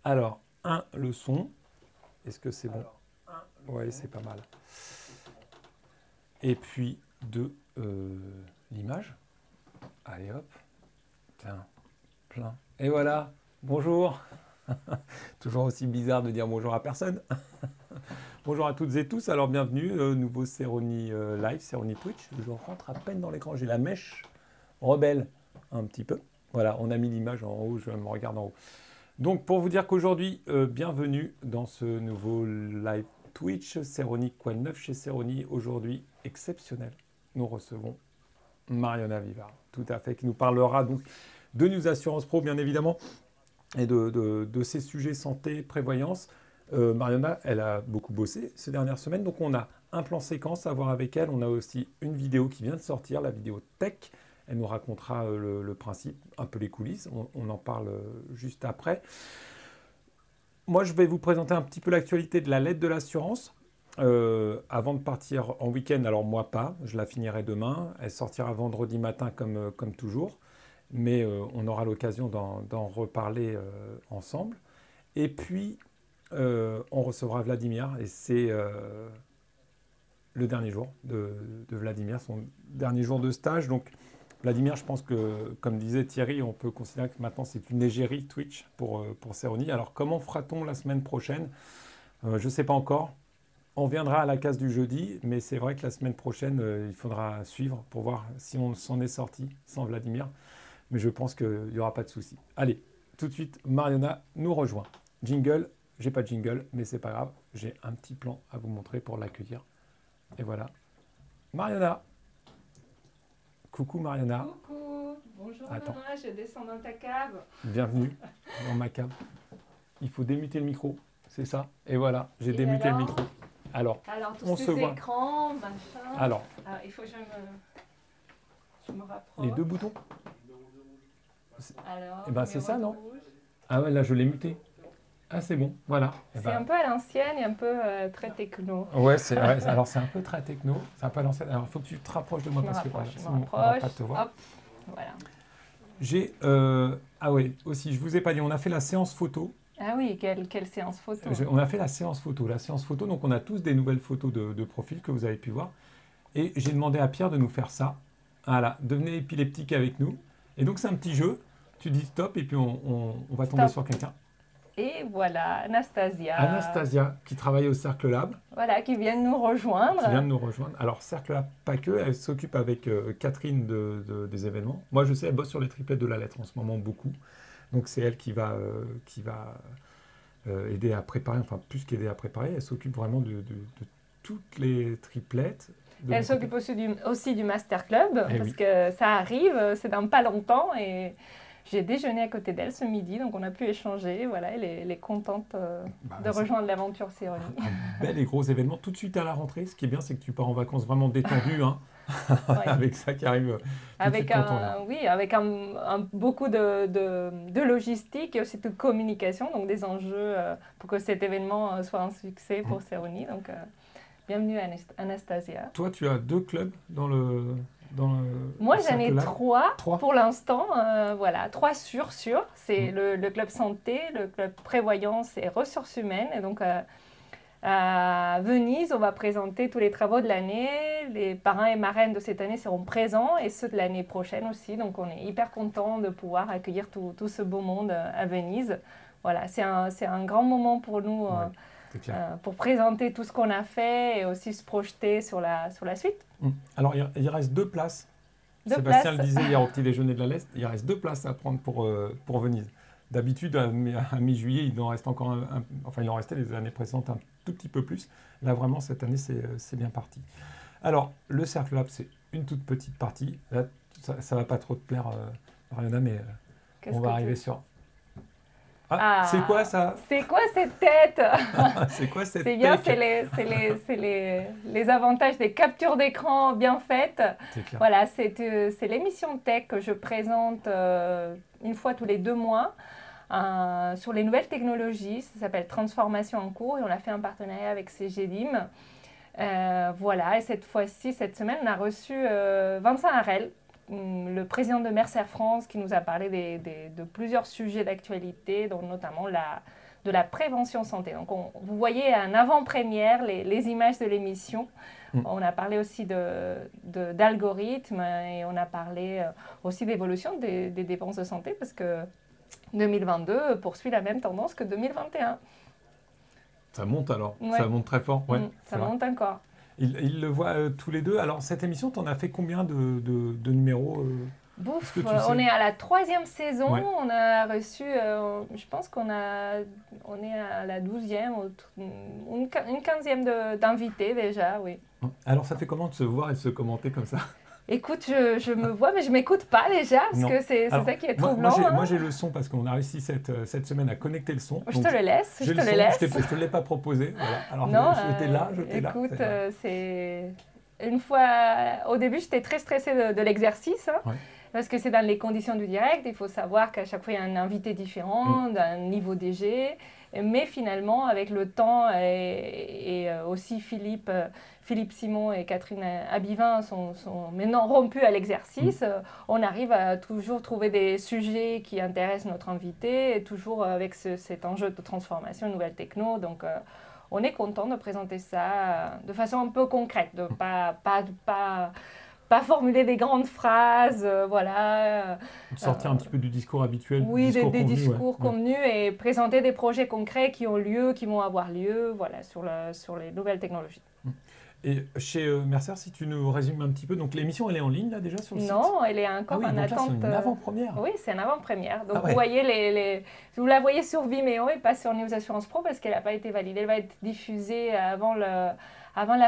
Alors, le son. Est-ce que c'est bon? Oui, c'est pas mal. Et puis, 2, l'image. Allez hop. Tiens, plein. Et voilà. Bonjour. Toujours aussi bizarre de dire bonjour à personne. Bonjour à toutes et tous. Alors, bienvenue. Nouveau Céroni Live, Céroni Twitch. Je rentre à peine dans l'écran. J'ai la mèche rebelle un petit peu. Voilà, on a mis l'image en haut. Je me regarde en haut. Donc, pour vous dire qu'aujourd'hui, bienvenue dans ce nouveau live Twitch, Céroni, quoi de neuf chez Céroni. Aujourd'hui, exceptionnel. Nous recevons Mariona Vivard, tout à fait, qui nous parlera donc de News Assurance Pro, bien évidemment, et de ces sujets santé, prévoyance. Mariona, elle a beaucoup bossé ces dernières semaines, donc on a un plan séquence à voir avec elle. On a aussi une vidéo qui vient de sortir, la vidéo tech. Elle nous racontera le principe, un peu les coulisses. On en parle juste après. Moi, je vais vous présenter un petit peu l'actualité de la lettre de l'assurance. Avant de partir en week-end, alors moi pas, je la finirai demain. Elle sortira vendredi matin comme toujours. Mais on aura l'occasion d'en reparler ensemble. Et puis, on recevra Vladimir. Et c'est le dernier jour de Vladimir, son dernier jour de stage. Donc, Vladimir, je pense que, comme disait Thierry, on peut considérer que maintenant c'est une égérie Twitch pour Céroni. Alors, comment fera-t-on la semaine prochaine? Je ne sais pas encore. On viendra à la case du jeudi, mais c'est vrai que la semaine prochaine, il faudra suivre pour voir si on s'en est sorti sans Vladimir. Mais je pense qu'il n'y aura pas de souci. Allez, tout de suite, Mariona nous rejoint. Jingle, j'ai pas de jingle, mais c'est pas grave. J'ai un petit plan à vous montrer pour l'accueillir. Et voilà. Mariona. Coucou Mariona. Coucou, bonjour. Attends. Nana, je descends dans ta cave. Bienvenue dans ma cave. Il faut démuter le micro, c'est ça. Et voilà, j'ai démuté le micro. Alors, tous on ces se voit. écrans, machin. Alors, il faut que je me rapproche. les deux boutons. Alors, Eh ben, c'est ça, non? rouge. Ah ouais, là je l'ai muté. Ah c'est bon, voilà. Eh C'est ben, un peu à l'ancienne et un peu très techno. ouais, alors c'est un peu très techno, c'est un peu à l'ancienne. Alors il faut que tu te rapproches de moi Je me parce que rapproche, voilà, je sinon, me on va pas rapproche. te voir. Hop, voilà. J'ai ah ouais, aussi je vous ai pas dit, on a fait la séance photo. Ah oui, quelle séance photo. On a fait la séance photo. La séance photo, donc on a tous des nouvelles photos de profil que vous avez pu voir. Et j'ai demandé à Pierre de nous faire ça. Voilà, devenez épileptique avec nous. Et donc c'est un petit jeu. Tu dis stop et puis on va tomber sur quelqu'un. Et voilà, Anastasia. Anastasia, qui travaille au Cercle Lab. Voilà, qui vient de nous rejoindre. Qui vient de nous rejoindre. Alors, Cercle Lab, pas que, elle s'occupe avec Catherine des événements. Moi, je sais, elle bosse sur les triplettes de la lettre en ce moment, beaucoup. Donc, c'est elle qui va aider à préparer, enfin, plus qu'aider à préparer, elle s'occupe vraiment de toutes les triplettes. Elle s'occupe aussi du Master Club, parce que ça arrive, c'est dans pas longtemps, et j'ai déjeuné à côté d'elle ce midi, donc on a pu échanger. Voilà, elle est contente de rejoindre l'aventure Céroni. Un bel et gros événement tout de suite à la rentrée. Ce qui est bien, c'est que tu pars en vacances vraiment détendu, hein, avec ça qui arrive. Avec beaucoup de logistique et aussi de communication, donc des enjeux pour que cet événement soit un succès pour Céroni. Donc, bienvenue Anastasia. Toi, tu as 2 clubs dans le... Moi, j'en ai 3 pour l'instant. Voilà, 3 sûrs. C'est le club santé, le club prévoyance et ressources humaines. Et donc, à Venise, on va présenter tous les travaux de l'année. Les parrains et marraines de cette année seront présents et ceux de l'année prochaine aussi. Donc, on est hyper contents de pouvoir accueillir tout ce beau monde à Venise. Voilà, c'est un grand moment pour nous pour présenter tout ce qu'on a fait et aussi se projeter sur la suite. Alors, il reste 2 places. Sébastien le disait hier au petit déjeuner de la Leste, il reste 2 places à prendre pour Venise. D'habitude, à mi-juillet, il en reste encore enfin, il en restait les années précédentes un tout petit peu plus. Là, vraiment, cette année, c'est bien parti. Alors, le Cercle Lab, c'est une toute petite partie. Là, ça ne va pas trop te plaire, Mariona, mais on va arriver sur... c'est quoi ça? C'est quoi cette tête? C'est quoi cette tête? C'est bien, c'est les avantages des captures d'écran bien faites. Voilà, c'est l'émission tech que je présente une fois tous les 2 mois sur les nouvelles technologies. Ça s'appelle Transformation en cours et on a fait un partenariat avec CGDIM. Voilà, et cette fois-ci, cette semaine, on a reçu Vincent Harel, le président de Mercer France, qui nous a parlé de plusieurs sujets d'actualité, dont notamment de la prévention santé. Donc, vous voyez en avant-première les images de l'émission. On a parlé aussi d'algorithmes et on a parlé aussi d'évolution des dépenses de santé parce que 2022 poursuit la même tendance que 2021. Ça monte alors, ça monte très fort. Ouais, ça monte encore. Ils le voient tous les deux. Alors, cette émission, tu en as fait combien de numéros Bouf, on est à la 3e saison, on a reçu, je pense on est à la 12e, une 15e d'invités déjà, oui. Alors ça fait comment de se voir et de se commenter comme ça? Écoute, je me vois, mais je ne m'écoute pas déjà, parce que c'est ça qui est troublant. Moi, j'ai le son, parce qu'on a réussi cette semaine à connecter le son. Je te le laisse, je ne te l'ai pas proposé. Voilà. Alors, non, j'étais là. Écoute, c'est... Une fois, au début, j'étais très stressée de l'exercice, parce que c'est dans les conditions du direct. Il faut savoir qu'à chaque fois, il y a un invité différent, d'un niveau DG. Mais finalement, avec le temps et aussi Philippe Simon et Catherine Abivin sont maintenant rompus à l'exercice, on arrive à toujours trouver des sujets qui intéressent notre invité, et toujours avec cet enjeu de transformation, nouvelle techno. Donc, on est content de présenter ça de façon un peu concrète, de pas formuler des grandes phrases, voilà. Sortir un petit peu du discours habituel. Oui, des discours convenus et présenter des projets concrets qui ont lieu, qui vont avoir lieu, voilà, sur les nouvelles technologies. Et chez Mercer, si tu nous résumes un petit peu, donc l'émission, elle est en ligne là déjà sur le site? Non, elle est encore en attente. C'est une avant-première. Oui, c'est une avant-première. Donc vous voyez vous la voyez sur Vimeo et pas sur News Assurance Pro parce qu'elle n'a pas été validée. Elle va être diffusée avant la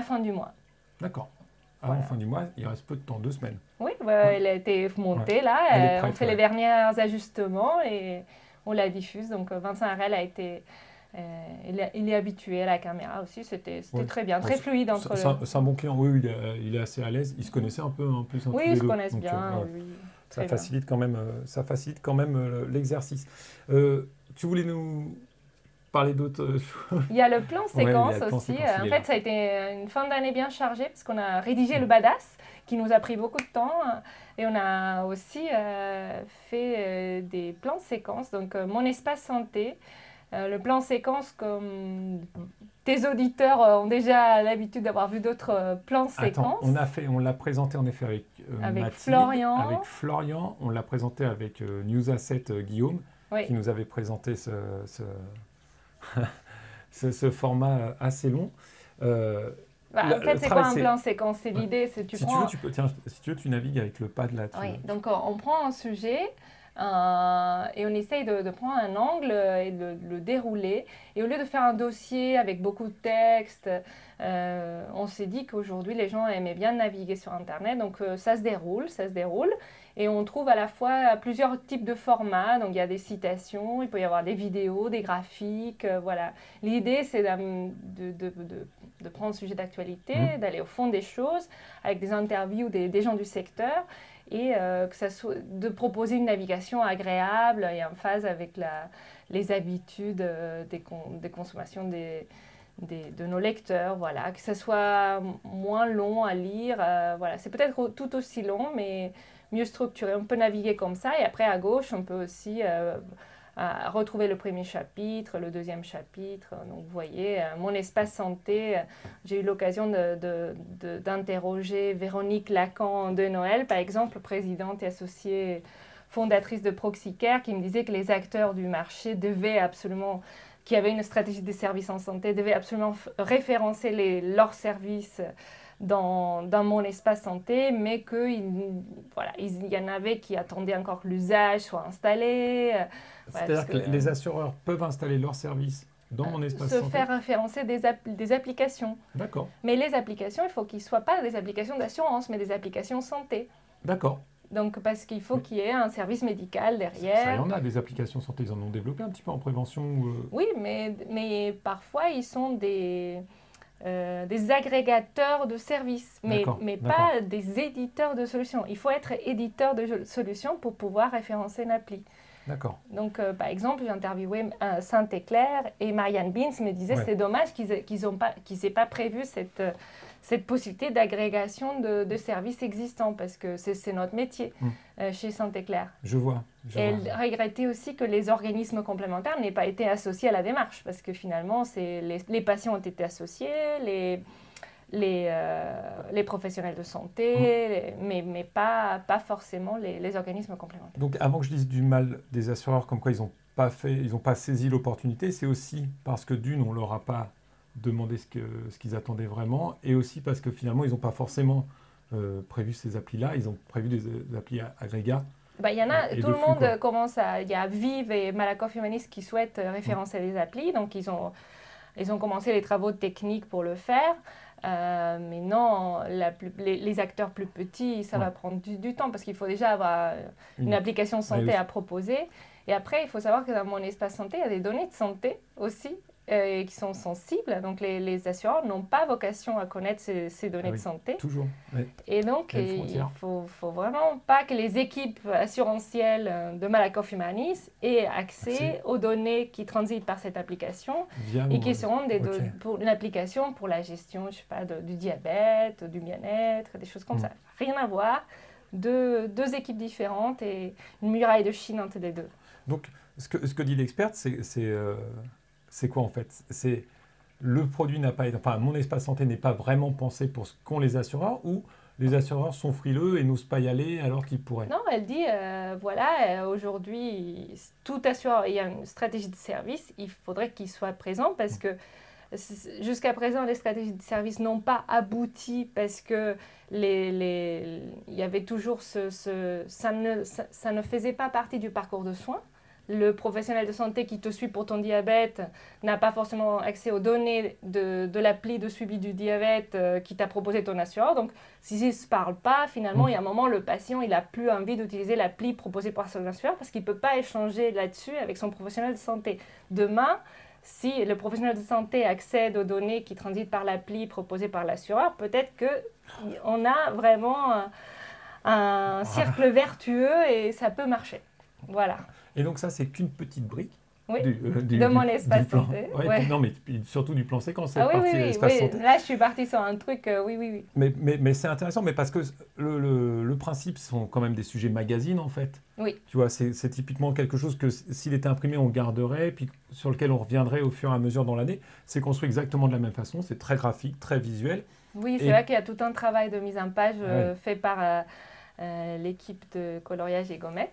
fin du mois. D'accord. Avant la fin du mois, il reste peu de temps, 2 semaines. Oui, elle a été montée là. On fait les derniers ajustements et on la diffuse. Donc Vincent Harel a été... il est habitué à la caméra aussi, c'était très bien, très fluide entre C'est un bon client, oui, il est assez à l'aise. Ils se connaissaient un peu en plus. Oui, ils se connaissent bien. Ça facilite quand même l'exercice. Tu voulais nous parler d'autres choses? Il y a le plan séquence aussi. En fait, ça a été une fin d'année bien chargée parce qu'on a rédigé le Badass qui nous a pris beaucoup de temps et on a aussi fait des plans séquences. Donc, mon espace santé. Le plan séquence, comme tes auditeurs ont déjà l'habitude d'avoir vu d'autres plans séquences. On l'a présenté en effet avec Mathilde, Florian. Avec Florian, on l'a présenté avec News Asset Guillaume, qui nous avait présenté ce format assez long. En fait, c'est quoi un plan séquence? C'est l'idée, c'est si tu veux, tu navigues avec le pad là. Oui, donc on prend un sujet. Et on essaye de prendre un angle et de le dérouler. Et au lieu de faire un dossier avec beaucoup de texte, on s'est dit qu'aujourd'hui, les gens aimaient bien naviguer sur Internet. Donc, ça se déroule. Et on trouve à la fois plusieurs types de formats. Donc, il y a des citations, il peut y avoir des vidéos, des graphiques. Voilà. L'idée, c'est de prendre un sujet d'actualité, d'aller au fond des choses avec des interviews des gens du secteur. Et de proposer une navigation agréable et en phase avec les habitudes des consommations de nos lecteurs, voilà, que ça soit moins long à lire, voilà, c'est peut-être tout aussi long, mais mieux structuré. On peut naviguer comme ça et après à gauche, on peut aussi retrouver le premier chapitre, le deuxième chapitre. Donc vous voyez, mon espace santé, j'ai eu l'occasion d'interroger Véronique Lacan de Noël, par exemple, présidente et associée fondatrice de Proxicare, qui me disait que les acteurs du marché devaient absolument, qui avaient une stratégie de services en santé, devaient absolument référencer leurs services dans mon espace santé, mais qu'il y en avait qui attendaient encore que l'usage soit installé. C'est-à-dire que les assureurs peuvent installer leurs services dans mon espace santé. Se faire référencer des applications. D'accord. Mais les applications, il faut qu'ils ne soient pas des applications d'assurance, mais des applications santé. D'accord. Donc, parce qu'il faut qu'il y ait un service médical derrière. Ça, il y en a des applications santé, ils en ont développé un petit peu en prévention. Oui, mais parfois, ils sont des agrégateurs de services, mais pas des éditeurs de solutions. Il faut être éditeur de solutions pour pouvoir référencer une appli. D'accord. Donc, par exemple, j'ai interviewé Saint-Éclair et Marianne Beans me disait c'est dommage qu'ils n'aient pas prévu cette possibilité d'agrégation de services existants parce que c'est notre métier chez Saint-Éclair. Je vois. Elle regrettait aussi que les organismes complémentaires n'aient pas été associés à la démarche parce que finalement, les patients ont été associés, les professionnels de santé, mais pas forcément les organismes complémentaires. Donc avant que je dise du mal des assureurs comme quoi ils n'ont pas saisi l'opportunité, c'est aussi parce que d'une, on ne leur a pas demandé ce qu'ils attendaient vraiment, et aussi parce que finalement, ils n'ont pas forcément prévu ces applis-là, ils ont prévu des applis agrégats. Il y en a, tout le monde commence à... Il y a Vive et Malakoff Humanis qui souhaitent référencer les applis, donc ils ont commencé les travaux techniques pour le faire. Mais non, les acteurs plus petits, ça va prendre du temps parce qu'il faut déjà avoir une application santé à proposer. Et après, il faut savoir que dans mon espace santé, il y a des données de santé aussi qui sont sensibles. Donc, les assureurs n'ont pas vocation à connaître ces données de santé. Toujours. Oui. Et donc, il ne faut vraiment pas que les équipes assurantielles de Malakoff Humanis aient accès aux données qui transitent par cette application et qui seront pour une application pour la gestion, je sais pas, du diabète, du bien-être, des choses comme ça. Rien à voir. Deux équipes différentes et une muraille de Chine entre les deux. Donc, ce que dit l'experte, c'est quoi en fait? C'est le produit n'a pas été, enfin mon espace santé n'est pas vraiment pensé pour ce qu'ont les assureurs, ou les assureurs sont frileux et n'osent pas y aller alors qu'ils pourraient? Non, elle dit aujourd'hui tout assureur, il y a une stratégie de service, il faudrait qu'il soit présent parce que jusqu'à présent les stratégies de service n'ont pas abouti parce que il y avait toujours ça ne faisait pas partie du parcours de soins. Le professionnel de santé qui te suit pour ton diabète n'a pas forcément accès aux données de l'appli de suivi du diabète qui t'a proposé ton assureur. Donc, s'ils ne se parlent pas, finalement, il y a un moment, le patient n'a plus envie d'utiliser l'appli proposée par son assureur parce qu'il ne peut pas échanger là-dessus avec son professionnel de santé. Demain, si le professionnel de santé accède aux données qui transitent par l'appli proposée par l'assureur, peut-être qu'on a vraiment un cercle vertueux et ça peut marcher. Voilà. Et donc ça, c'est qu'une petite brique de mon espace santé. Non, mais surtout du plan séquence, cette partie espace santé. Là, je suis partie sur un truc, oui. Mais c'est intéressant, mais parce que le principe sont quand même des sujets magazines, en fait. Oui. Tu vois, c'est typiquement quelque chose que s'il était imprimé, on garderait, puis sur lequel on reviendrait au fur et à mesure dans l'année. C'est construit exactement de la même façon, c'est très graphique, très visuel. Oui, c'est vrai qu'il y a tout un travail de mise en page fait par l'équipe de coloriage et gommettes.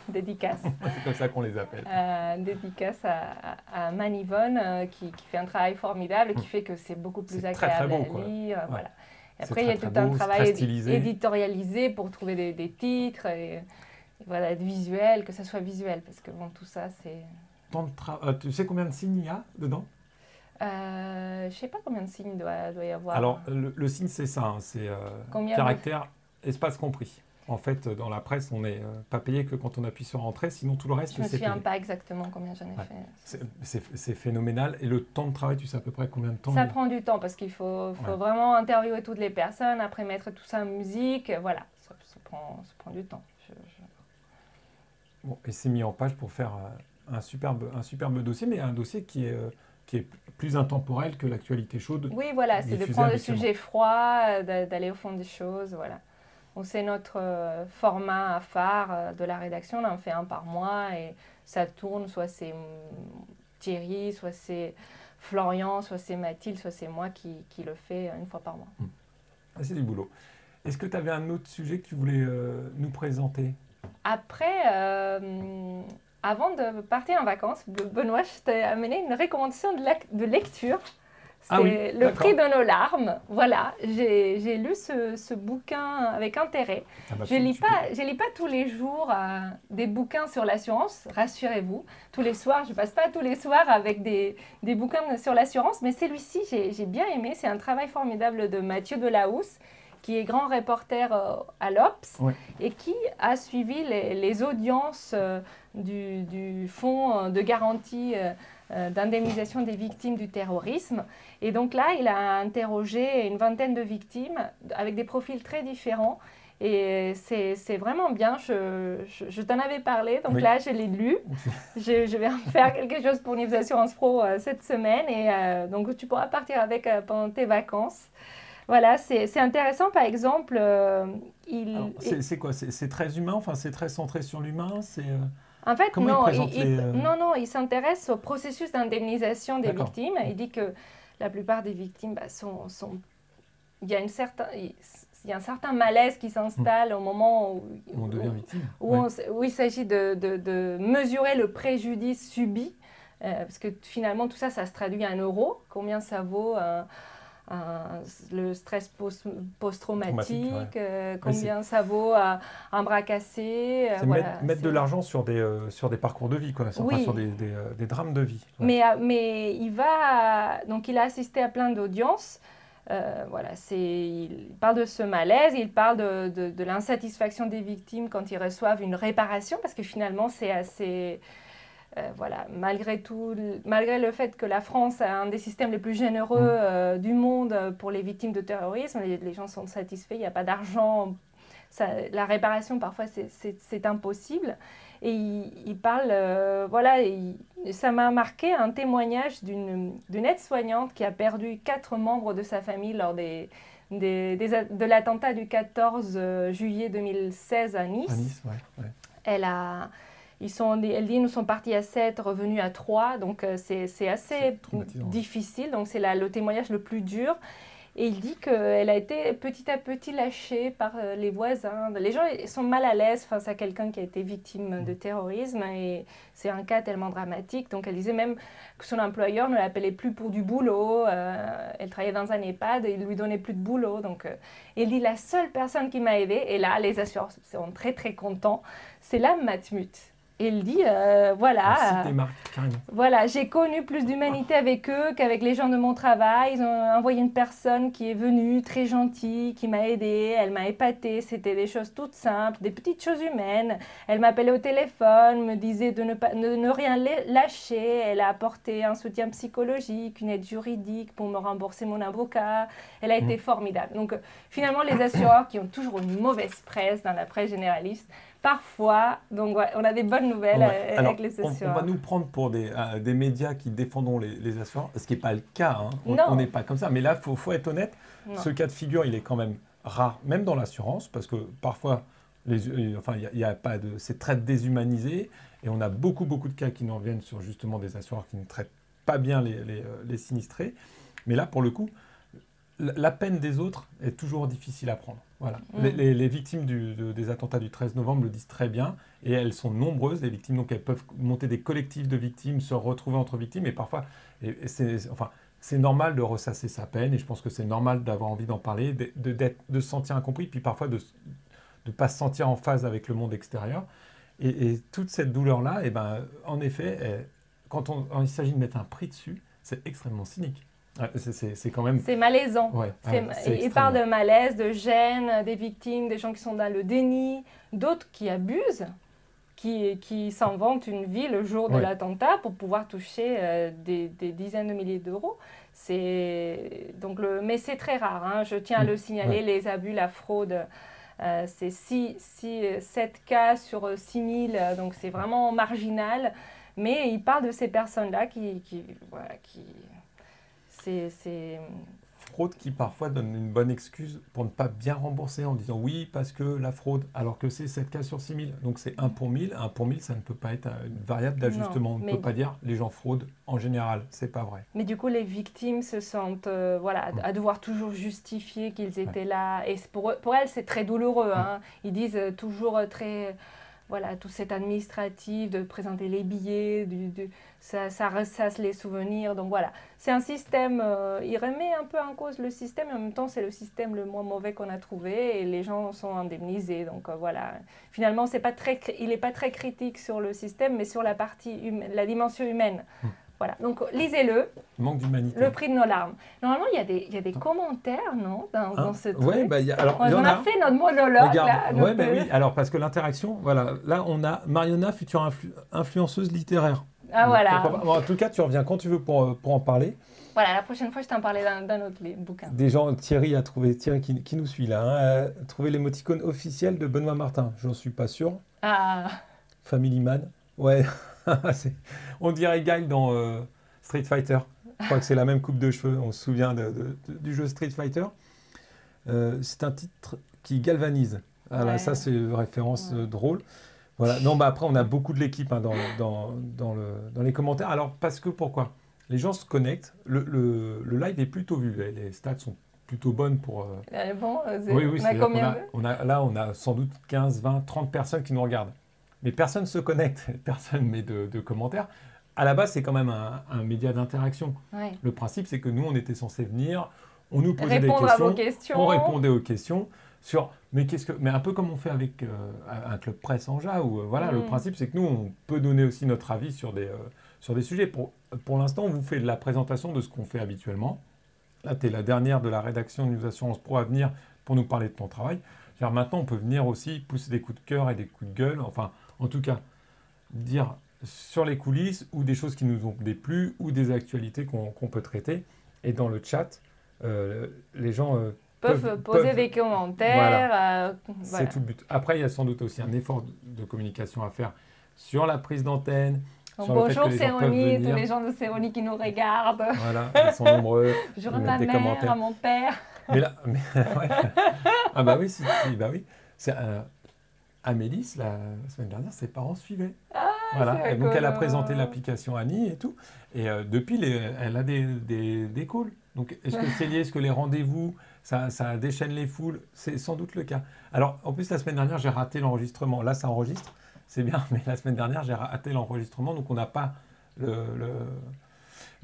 Dédicace. C'est comme ça qu'on les appelle. Dédicace à Manivonne qui fait un travail formidable, qui fait que c'est beaucoup plus agréable à lire. Voilà. Et après, il y a tout un travail éditorialisé pour trouver des titres et voilà, être visuel, que ça soit visuel, parce que bon, tout ça, c'est... Tu sais combien de signes il y a dedans? Je ne sais pas combien de signes doit y avoir. Alors, le signe, c'est ça, c'est caractère, espace compris. En fait, dans la presse, on n'est pas payé que quand on appuie sur Entrée, sinon tout le reste, c'est payé. Je ne me souviens pas exactement combien j'en ai fait. C'est phénoménal. Et le temps de travail, tu sais à peu près combien de temps? Ça prend du temps parce qu'il faut vraiment interviewer toutes les personnes, après mettre tout ça en musique. Voilà, ça prend du temps. Bon, et c'est mis en page pour faire un superbe dossier, mais un dossier qui est plus intemporel que l'actualité chaude. Oui, voilà, c'est de prendre le sujet froid, d'aller au fond des choses, voilà. C'est notre format phare de la rédaction, on en fait un par mois et ça tourne, soit c'est Thierry, soit c'est Florian, soit c'est Mathilde, soit c'est moi qui le fais une fois par mois. C'est du boulot. Est-ce que tu avais un autre sujet que tu voulais nous présenter? Après, avant de partir en vacances, Benoît, je t'ai amené une recommandation de lecture. C'est Le prix de nos larmes. Voilà, j'ai lu ce bouquin avec intérêt. Je ne lis pas tous les jours des bouquins sur l'assurance, rassurez-vous. Tous les soirs, je ne passe pas tous les soirs avec des bouquins sur l'assurance, mais celui-ci, j'ai bien aimé. C'est un travail formidable de Mathieu Delahousse, qui est grand reporter à l'Obs et qui a suivi les audiences du Fonds de garantie d'indemnisation des victimes du terrorisme. Et donc là, il a interrogé une vingtaine de victimes avec des profils très différents. Et c'est vraiment bien. Je t'en avais parlé, donc là, je l'ai lu. Je vais en faire quelque chose pour Nives Assurance Pro cette semaine. Et donc, tu pourras partir avec pendant tes vacances. Voilà, c'est intéressant, par exemple. C'est quoi? C'est très humain, enfin, c'est très centré sur l'humain. En fait, comment non, il s'intéresse au processus d'indemnisation des victimes. Il dit que la plupart des victimes il y a un certain malaise qui s'installe au moment où on devient victime. Où il s'agit de mesurer le préjudice subi. Parce que finalement, tout ça, ça se traduit en euros. Combien ça vaut le stress post-traumatique, combien ça vaut un bras cassé. Mettre de l'argent sur des parcours de vie, quoi, sur des drames de vie. Ouais. Mais il a assisté à plein d'audiences. Il parle de ce malaise, il parle de l'insatisfaction des victimes quand ils reçoivent une réparation, parce que finalement, c'est assez... malgré le fait que la France a un des systèmes les plus généreux du monde pour les victimes de terrorisme, les gens sont satisfaits, il n'y a pas d'argent, la réparation parfois c'est impossible. Et il parle, ça m'a marqué un témoignage d'une aide-soignante qui a perdu 4 membres de sa famille lors de l'attentat du 14 juillet 2016 à Nice. À Nice, ouais. Elle dit, nous sommes partis à 7, revenus à 3, donc c'est assez difficile, donc c'est le témoignage le plus dur. Et il dit qu'elle a été petit à petit lâchée par les voisins. Les gens sont mal à l'aise face à quelqu'un qui a été victime de terrorisme, et c'est un cas tellement dramatique. Donc elle disait même que son employeur ne l'appelait plus pour du boulot. Elle travaillait dans un EHPAD et il lui donnait plus de boulot. Donc elle dit, la seule personne qui m'a aidée, et là les assureurs sont très très contents, c'est la Matmut. Et il dit, j'ai connu plus d'humanité avec eux qu'avec les gens de mon travail. Ils ont envoyé une personne qui est venue, très gentille, qui m'a aidée, elle m'a épatée. C'était des choses toutes simples, des petites choses humaines. Elle m'appelait au téléphone, me disait de ne rien lâcher. Elle a apporté un soutien psychologique, une aide juridique pour me rembourser mon avocat. Elle a été formidable. Donc finalement, les assureurs qui ont toujours une mauvaise presse dans la presse généraliste, parfois, donc on a des bonnes nouvelles avec les assureurs. On va nous prendre pour des médias qui défendons les assureurs, ce qui n'est pas le cas. Hein. On n'est pas comme ça. Mais là, il faut être honnête. Ce cas de figure, il est quand même rare, même dans l'assurance, parce que parfois, c'est très déshumanisé. Et on a beaucoup de cas qui nous reviennent sur justement des assureurs qui ne traitent pas bien les sinistrés. Mais là, pour le coup, la peine des autres est toujours difficile à prendre. Voilà. Les victimes des attentats du 13 novembre le disent très bien, et elles sont nombreuses, les victimes, donc elles peuvent monter des collectifs de victimes, se retrouver entre victimes, et parfois, c'est normal de ressasser sa peine, et je pense que c'est normal d'avoir envie d'en parler, de se sentir incompris, puis parfois de ne pas se sentir en phase avec le monde extérieur. Et toute cette douleur-là, en effet, quand il s'agit de mettre un prix dessus, c'est extrêmement cynique. C'est quand même... C'est malaisant. Ouais, il parle de malaise, de gêne, des victimes, des gens qui sont dans le déni, d'autres qui abusent, qui s'en vantent une vie le jour de l'attentat pour pouvoir toucher des dizaines de milliers d'euros. Mais c'est très rare, hein, je tiens à le signaler, les abus, la fraude. C'est 7 cas sur 6000, donc c'est vraiment marginal. Mais il parle de ces personnes-là c'est fraude qui parfois donne une bonne excuse pour ne pas bien rembourser en disant oui parce que la fraude, alors que c'est 7 cas sur 6000, donc c'est 1 pour 1000. 1 pour 1000, ça ne peut pas être une variable d'ajustement. On ne peut pas dire les gens fraudent en général, c'est pas vrai. Mais du coup, les victimes se sentent à devoir toujours justifier qu'ils étaient là. Et pour elles, c'est très douloureux. Hein. Ils disent toujours très... tout cet administratif, de présenter les billets, ça ressasse les souvenirs. Donc voilà, c'est un système, il remet un peu en cause le système, et en même temps, c'est le système le moins mauvais qu'on a trouvé, et les gens sont indemnisés. Donc finalement, il n'est pas très critique sur le système, mais sur la la dimension humaine. Voilà, donc lisez-le. Manque d'humanité. Le prix de nos larmes. Normalement, il y a des commentaires, non, dans ce truc. Oui, on a fait notre monologue. Regarde, oui, alors parce que l'interaction, là on a Marionna, future influenceuse littéraire. Ah voilà. Bon, en tout cas, tu reviens quand tu veux pour en parler. Voilà, la prochaine fois, je t'en parlais d'un autre bouquin. Des gens, Thierry qui nous suit là, hein, a trouvé l'émoticône officiel de Benoît Martin. J'en suis pas sûr. Ah. Family Man. Ouais, on dirait Guile dans Street Fighter. Je crois que c'est la même coupe de cheveux. On se souvient du jeu Street Fighter. C'est un titre qui galvanise. Voilà, ça, c'est une référence drôle. Voilà. Non, après, on a beaucoup de l'équipe hein, dans les commentaires. Alors, parce que pourquoi ? Les gens se connectent. Le live est plutôt vu. Les stats sont plutôt bonnes pour... Bon, oui, on a combien on a sans doute 15, 20, 30 personnes qui nous regardent. Mais personne ne se connecte, personne ne met de commentaires. À la base, c'est quand même un média d'interaction. Ouais. Le principe, c'est que nous, on était censés venir, on nous posait des questions, on répondait aux questions mais un peu comme on fait avec un club presse en JA, où le principe, c'est que nous, on peut donner aussi notre avis sur des sujets. Pour l'instant, on vous fait la présentation de ce qu'on fait habituellement. Là, tu es la dernière de la rédaction de News Assurance Pro à venir pour nous parler de ton travail. Maintenant, on peut venir aussi pousser des coups de cœur et des coups de gueule, enfin, en tout cas, dire sur les coulisses ou des choses qui nous ont déplu ou des actualités qu'on peut traiter. Et dans le chat, les gens peuvent poser des commentaires. Voilà. C'est tout le but. Après, il y a sans doute aussi un effort de communication à faire sur la prise d'antenne. Bonjour Céronie, tous les gens de Céronie qui nous regardent. Voilà, ils sont nombreux. Je rends ma mère, à mon père. Ouais. Ah bah oui, bah oui. C'est Amélis, la semaine dernière, ses parents suivaient. Ah, voilà. Et donc elle a présenté l'application Annie et tout. Et depuis, elle a des calls. Donc est-ce que c'est lié, est-ce que les rendez-vous, ça déchaîne les foules? C'est sans doute le cas. Alors en plus, la semaine dernière, j'ai raté l'enregistrement. Là, ça enregistre, c'est bien, mais la semaine dernière, j'ai raté l'enregistrement, donc on n'a pas le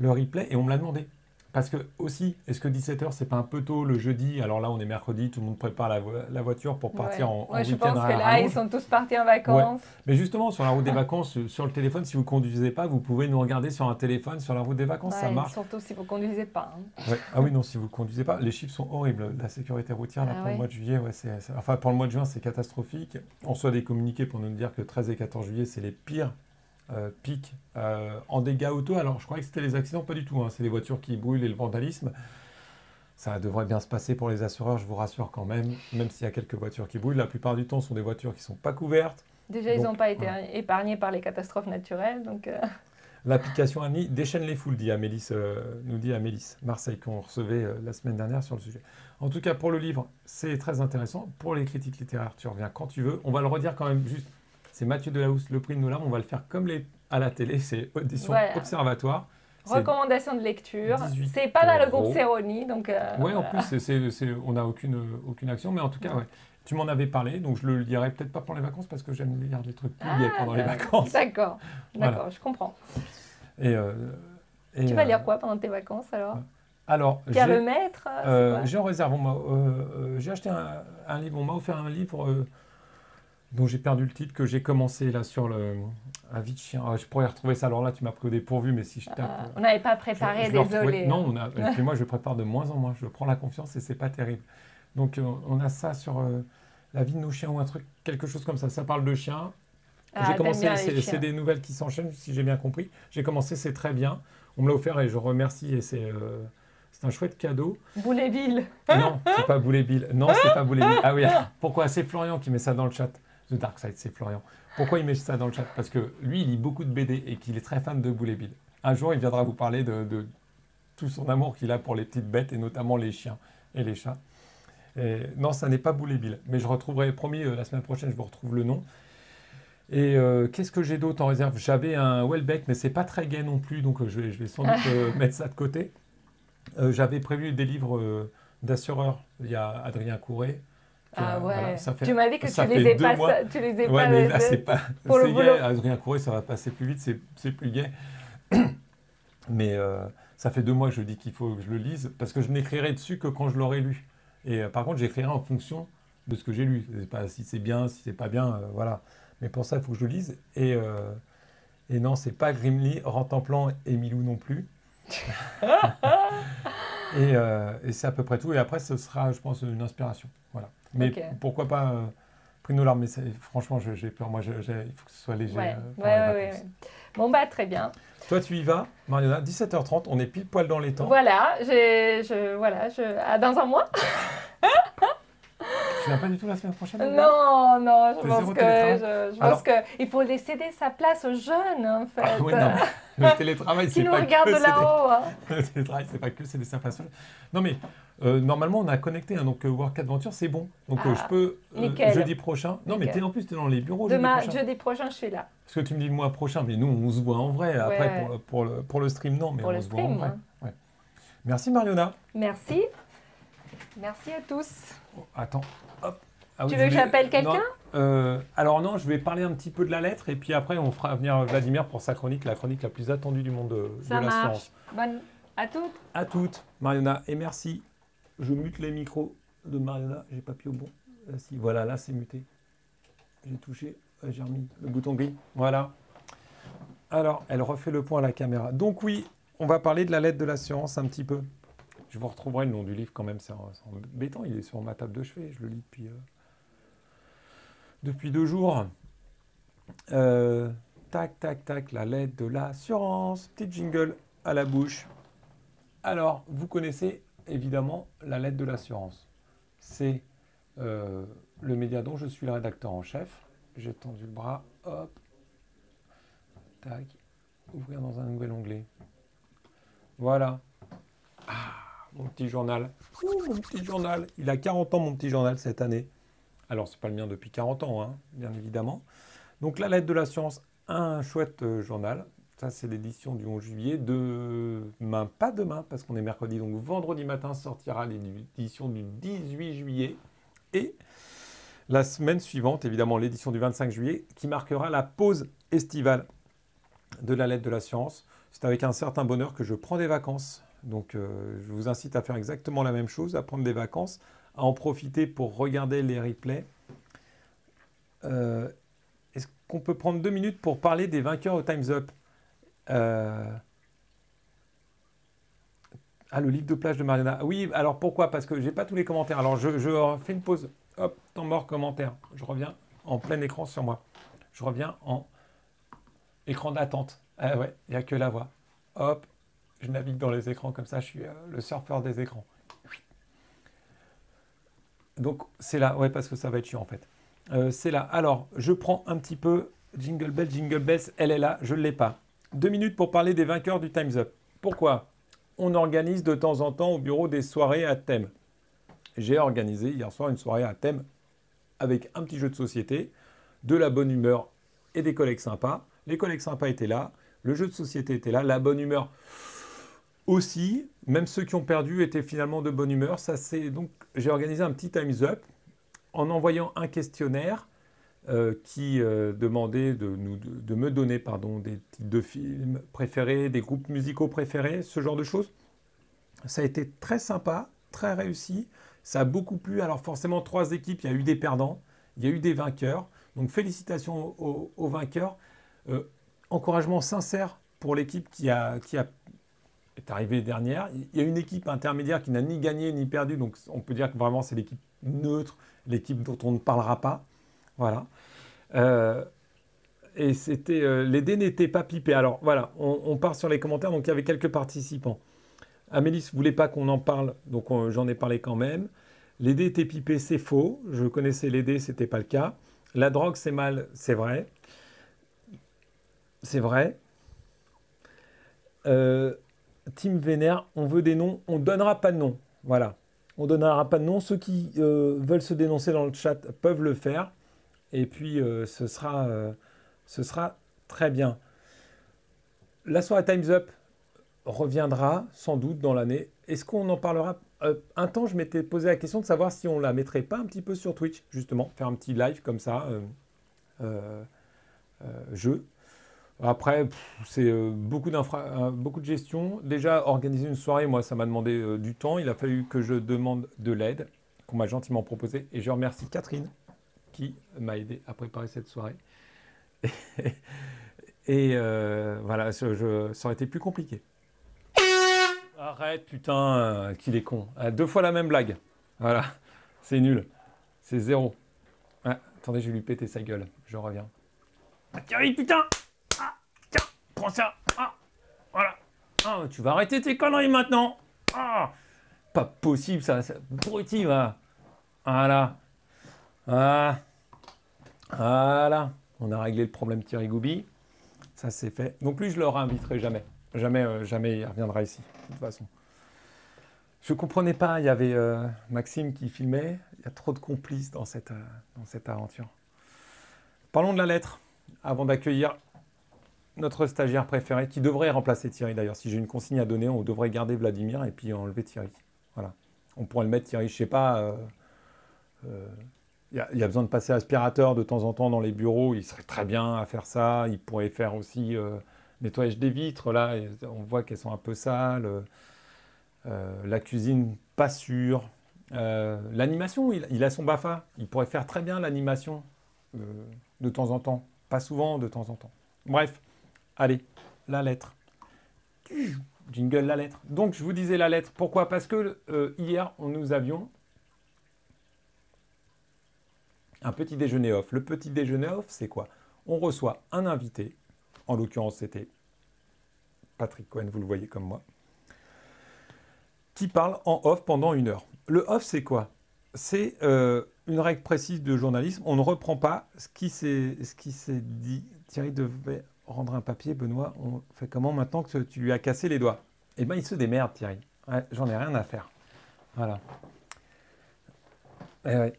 replay et on me l'a demandé. Parce que aussi, est-ce que 17h, c'est pas un peu tôt le jeudi? Alors là, on est mercredi, tout le monde prépare la voiture pour partir en week-end. Je pense que là, ils sont tous partis en vacances. Ouais. Mais justement, sur la route des vacances, sur le téléphone, si vous ne conduisez pas, vous pouvez nous regarder sur un téléphone sur la route des vacances, ça marche. Surtout si vous ne conduisez pas. Hein. Ouais. Ah oui, non, si vous ne conduisez pas. Les chiffres sont horribles. La sécurité routière, là, pour le mois de juillet, enfin pour le mois de juin, c'est catastrophique. On reçoit des communiqués pour nous dire que 13 et 14 juillet, c'est les pires pics en dégâts auto. Alors, je croyais que c'était les accidents, pas du tout. Hein. C'est les voitures qui brûlent et le vandalisme. Ça devrait bien se passer pour les assureurs, je vous rassure quand même s'il y a quelques voitures qui brûlent. La plupart du temps, ce sont des voitures qui ne sont pas couvertes. Déjà, ils n'ont pas été épargnés par les catastrophes naturelles. Donc L'application Annie déchaîne les foules, nous dit Amélis Marseille, qu'on recevait la semaine dernière sur le sujet. En tout cas, pour le livre, c'est très intéressant. Pour les critiques littéraires, tu reviens quand tu veux. On va le redire quand même juste. C'est Mathieu Delahousse, Le Prix de nos larmes. On va le faire comme à la télé, c'est audition Observatoire. Recommandation de lecture. C'est pas dans le groupe Céronie. Oui, en plus, on n'a aucune action. Mais en tout cas, tu m'en avais parlé. Donc, je le lirai peut-être pas pendant les vacances parce que j'aime lire des trucs publiés pendant les vacances. D'accord, je comprends. Tu vas lire quoi pendant tes vacances alors Pierre Lemaître j'ai en réserve. J'ai acheté un livre. On m'a offert un livre dont j'ai perdu le titre, que j'ai commencé là sur La vie de chien. Je pourrais retrouver ça. Alors là, tu m'as pris au dépourvu, mais si je tape... on n'avait pas préparé, désolé. Non, et puis moi, je prépare de moins en moins. Je prends la confiance et c'est pas terrible. Donc, on a ça sur La vie de nos chiens ou un truc, quelque chose comme ça. Ça parle de chiens. J'ai commencé, c'est des nouvelles qui s'enchaînent, si j'ai bien compris. J'ai commencé, c'est très bien. On me l'a offert et je remercie. Et c'est un chouette cadeau. Bouléville. Non, c'est pas Bouléville. Non, c'est pas Bouléville. Ah oui, pourquoi? C'est Florian qui met ça dans le chat. The Dark Side, c'est Florian. Pourquoi il met ça dans le chat? Parce que lui, il lit beaucoup de BD et qu'il est très fan de Bouléville. Un jour, il viendra vous parler de tout son amour qu'il a pour les petites bêtes et notamment les chiens et les chats. Et non, ça n'est pas Bouléville. Mais je retrouverai, promis, la semaine prochaine, je vous retrouve le nom. Et qu'est-ce que j'ai d'autre en réserve? J'avais un Welbeck, mais c'est pas très gai non plus, donc je vais sans doute mettre ça de côté. J'avais prévu des livres d'assureurs. Il y a Adrien Couret. Voilà, tu m'as dit que tu les ai pas. Mais là, c'est pas. C'est gai. Adrien Couret, ça va passer plus vite, c'est plus gai. Mais ça fait 2 mois que je dis qu'il faut que je le lise, parce que je n'écrirai dessus que quand je l'aurai lu. Et par contre, j'écrirai en fonction de ce que j'ai lu. C'est pas si c'est bien, si c'est pas bien, voilà. Mais pour ça, il faut que je le lise. Et non, c'est pas Grimly, Rantanplan et Milou non plus. et c'est à peu près tout. Et après, ce sera, je pense, une inspiration. Voilà. Mais pourquoi pas Pris-nous l'arme, mais franchement, j'ai peur. Moi, il faut que ce soit léger. Ouais. Bon, bah, très bien. Toi, tu y vas, Marionna, 17h30, on est pile poil dans les temps. Voilà, dans un mois. Tu viens pas du tout la semaine prochaine? Non, je pense qu'il faut laisser sa place aux jeunes, en fait. Ah, oui, non, le télétravail, c'est pas que... Qui nous regardent de là-haut. Hein. Le télétravail, c'est pas que c'est des simples. Non, mais normalement, on a connecté, hein, donc Work Adventure, c'est bon. Donc je peux, jeudi prochain... Non, mais en plus, tu es dans les bureaux jeudi prochain, je suis là. Parce que tu me dis le mois prochain, mais nous, on se voit en vrai. Après, pour le stream, non, mais on se voit en vrai. Ouais. Merci, Marionna. Merci. Merci à tous. Oh, attends. Hop. Tu veux que j'appelle quelqu'un? Alors non, je vais parler un petit peu de la lettre et puis après on fera venir Vladimir pour sa chronique, la chronique la plus attendue du monde de l'assurance. Bonne à toutes. À toutes, Marionna, et merci. Je mute les micros de Marionna, j'ai pas appuyé au bon. Là, si, voilà, là c'est muté. J'ai touché, j'ai remis le bouton gris. Voilà. Alors, elle refait le point à la caméra. Donc oui, on va parler de la lettre de l'assurance un petit peu. Je vous retrouverai le nom du livre quand même, c'est embêtant, il est sur ma table de chevet, je le lis depuis 2 jours. Tac, tac, tac, la lettre de l'assurance, petit jingle à la bouche. Alors, vous connaissez évidemment la lettre de l'assurance. C'est le média dont je suis le rédacteur en chef. J'ai tendu le bras, hop, tac, ouvrir dans un nouvel onglet. Voilà. Mon petit journal. Mon petit journal. Il a 40 ans, mon petit journal, cette année. Alors, c'est pas le mien depuis 40 ans, hein, bien évidemment. Donc, la lettre de l'assurance, un chouette journal. Ça, c'est l'édition du 11 juillet. Demain, pas demain, parce qu'on est mercredi. Donc, vendredi matin sortira l'édition du 18 juillet. Et la semaine suivante, évidemment, l'édition du 25 juillet, qui marquera la pause estivale de la lettre de l'assurance. C'est avec un certain bonheur que je prends des vacances. Donc, je vous incite à faire exactement la même chose, à prendre des vacances, à en profiter pour regarder les replays. Est-ce qu'on peut prendre 2 minutes pour parler des vainqueurs au Time's Up? Le livre de plage de Marionna. Oui, alors pourquoi? Parce que je n'ai pas tous les commentaires. Alors, je fais une pause. Hop, temps mort, commentaire. Je reviens en plein écran sur moi. Je reviens en écran d'attente. Ouais, il n'y a que la voix. Hop. Je navigue dans les écrans comme ça, je suis le surfeur des écrans. Oui. Donc, c'est là, ouais, parce que ça va être chiant en fait. C'est là. Alors, je prends un petit peu Jingle Bells, elle est là, je ne l'ai pas. 2 minutes pour parler des vainqueurs du Time's Up. Pourquoi? On organise de temps en temps au bureau des soirées à thème. J'ai organisé hier soir une soirée à thème avec un petit jeu de société, de la bonne humeur et des collègues sympas. Les collègues sympas étaient là, le jeu de société était là, la bonne humeur aussi, même ceux qui ont perdu étaient finalement de bonne humeur. Donc, j'ai organisé un petit Time's Up en envoyant un questionnaire qui demandait de me donner des titres de films préférés, des groupes musicaux préférés, ce genre de choses. Ça a été très sympa, très réussi. Ça a beaucoup plu. Alors forcément, 3 équipes, il y a eu des perdants, il y a eu des vainqueurs. Donc félicitations aux vainqueurs. Encouragement sincère pour l'équipe qui est arrivée dernière. Il y a une équipe intermédiaire qui n'a ni gagné ni perdu, donc on peut dire que vraiment c'est l'équipe neutre, l'équipe dont on ne parlera pas. Voilà. Et c'était les dés n'étaient pas pipés. Alors voilà, on part sur les commentaires, donc il y avait quelques participants. Amélie ne voulait pas qu'on en parle, donc j'en ai parlé quand même. Les dés étaient pipés, c'est faux. Je connaissais les dés, ce n'était pas le cas. La drogue, c'est mal, c'est vrai. C'est vrai. Team Vénère, on veut des noms, on ne donnera pas de noms. Voilà, on ne donnera pas de noms. Ceux qui veulent se dénoncer dans le chat peuvent le faire. Et puis, ce sera très bien. La soirée Time's Up reviendra sans doute dans l'année. Est-ce qu'on en parlera? Un temps, je m'étais posé la question de savoir si on la mettrait pas un petit peu sur Twitch, justement, faire un petit live comme ça, jeu. Après, c'est beaucoup de gestion. Déjà, organiser une soirée, moi, ça m'a demandé du temps. Il a fallu que je demande de l'aide, qu'on m'a gentiment proposé. Et je remercie Catherine, qui m'a aidé à préparer cette soirée. Et voilà, ça aurait été plus compliqué. Arrête, putain, qu'il est con. 2 fois la même blague. Voilà, c'est nul. C'est 0. Ouais, Attendez, je vais lui péter sa gueule. Je reviens. Ah, Thierry, putain! Ah, tiens, prends ça! Ah, voilà! Ah, tu vas arrêter tes conneries maintenant! Ah! Pas possible, ça abruti, va! Voilà! Ah! Voilà! On a réglé le problème Thierry Goubi. Ça, c'est fait. Donc lui, je le réinviterai jamais. Jamais, jamais il reviendra ici, de toute façon. Je ne comprenais pas, il y avait Maxime qui filmait. Il y a trop de complices dans cette aventure. Parlons de la lettre, avant d'accueillir notre stagiaire préféré, qui devrait remplacer Thierry d'ailleurs. Si j'ai une consigne à donner, on devrait garder Vladimir et puis enlever Thierry. Voilà. On pourrait le mettre Thierry, je ne sais pas. Il y a besoin de passer aspirateur de temps en temps dans les bureaux. Il serait très bien à faire ça. Il pourrait faire aussi nettoyage des vitres. Là, on voit qu'elles sont un peu sales. La cuisine, pas sûre. L'animation, il a son BAFA. Il pourrait faire très bien l'animation de temps en temps. Pas souvent, de temps en temps. Bref, allez, la lettre. Jingle, la lettre. Donc, je vous disais la lettre. Pourquoi? Parce que hier, nous avions un petit déjeuner off. Le petit déjeuner off, c'est quoi? On reçoit un invité. En l'occurrence, c'était Patrick Cohen, vous le voyez comme moi, qui parle en off pendant 1 heure. Le off, c'est quoi? C'est une règle précise de journalisme. On ne reprend pas ce qui s'est dit. Thierry devait rendre un papier. Benoît, on fait comment maintenant que tu lui as cassé les doigts? Eh bien, il se démerde, Thierry. Ouais, j'en ai rien à faire. Voilà. Eh ouais.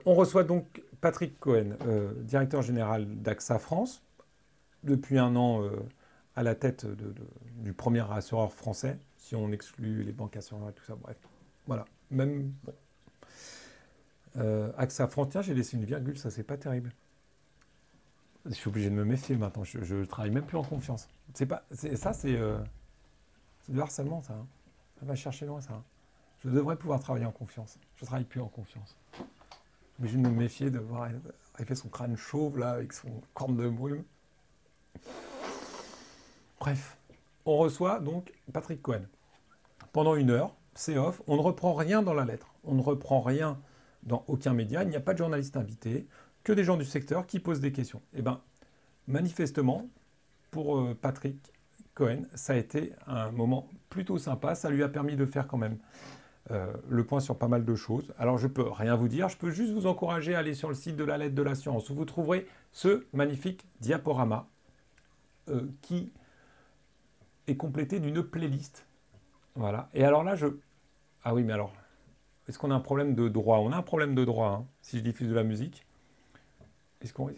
On reçoit donc Patrick Cohen, directeur général d'AXA France, depuis 1 an à la tête du premier assureur français, si on exclut les banques assurances et tout ça, bref. Voilà, même... Bon. AXA France, tiens, j'ai laissé une virgule, ça c'est pas terrible. Je suis obligé de me méfier maintenant, je travaille même plus en confiance. C'est du harcèlement, ça. Hein. Ça va chercher loin, ça. Hein. Je devrais pouvoir travailler en confiance. Je ne travaille plus en confiance. Je suis obligé de me méfier de voir arriver son crâne chauve, là, avec son corne de brume. Bref, on reçoit donc Patrick Cohen. Pendant 1 heure, c'est off, on ne reprend rien dans la lettre. On ne reprend rien dans aucun média. Il n'y a pas de journaliste invité, que des gens du secteur qui posent des questions. Eh bien, manifestement, pour Patrick Cohen, ça a été un moment plutôt sympa. Ça lui a permis de faire quand même le point sur pas mal de choses. Alors, je ne peux rien vous dire. Je peux juste vous encourager à aller sur le site de la lettre de l'assurance où vous trouverez ce magnifique diaporama qui est complété d'une playlist. Voilà. Et alors là, Ah oui, mais alors, est-ce qu'on a un problème de droit? On a un problème de droit, hein, si je diffuse de la musique. Est-ce qu'on...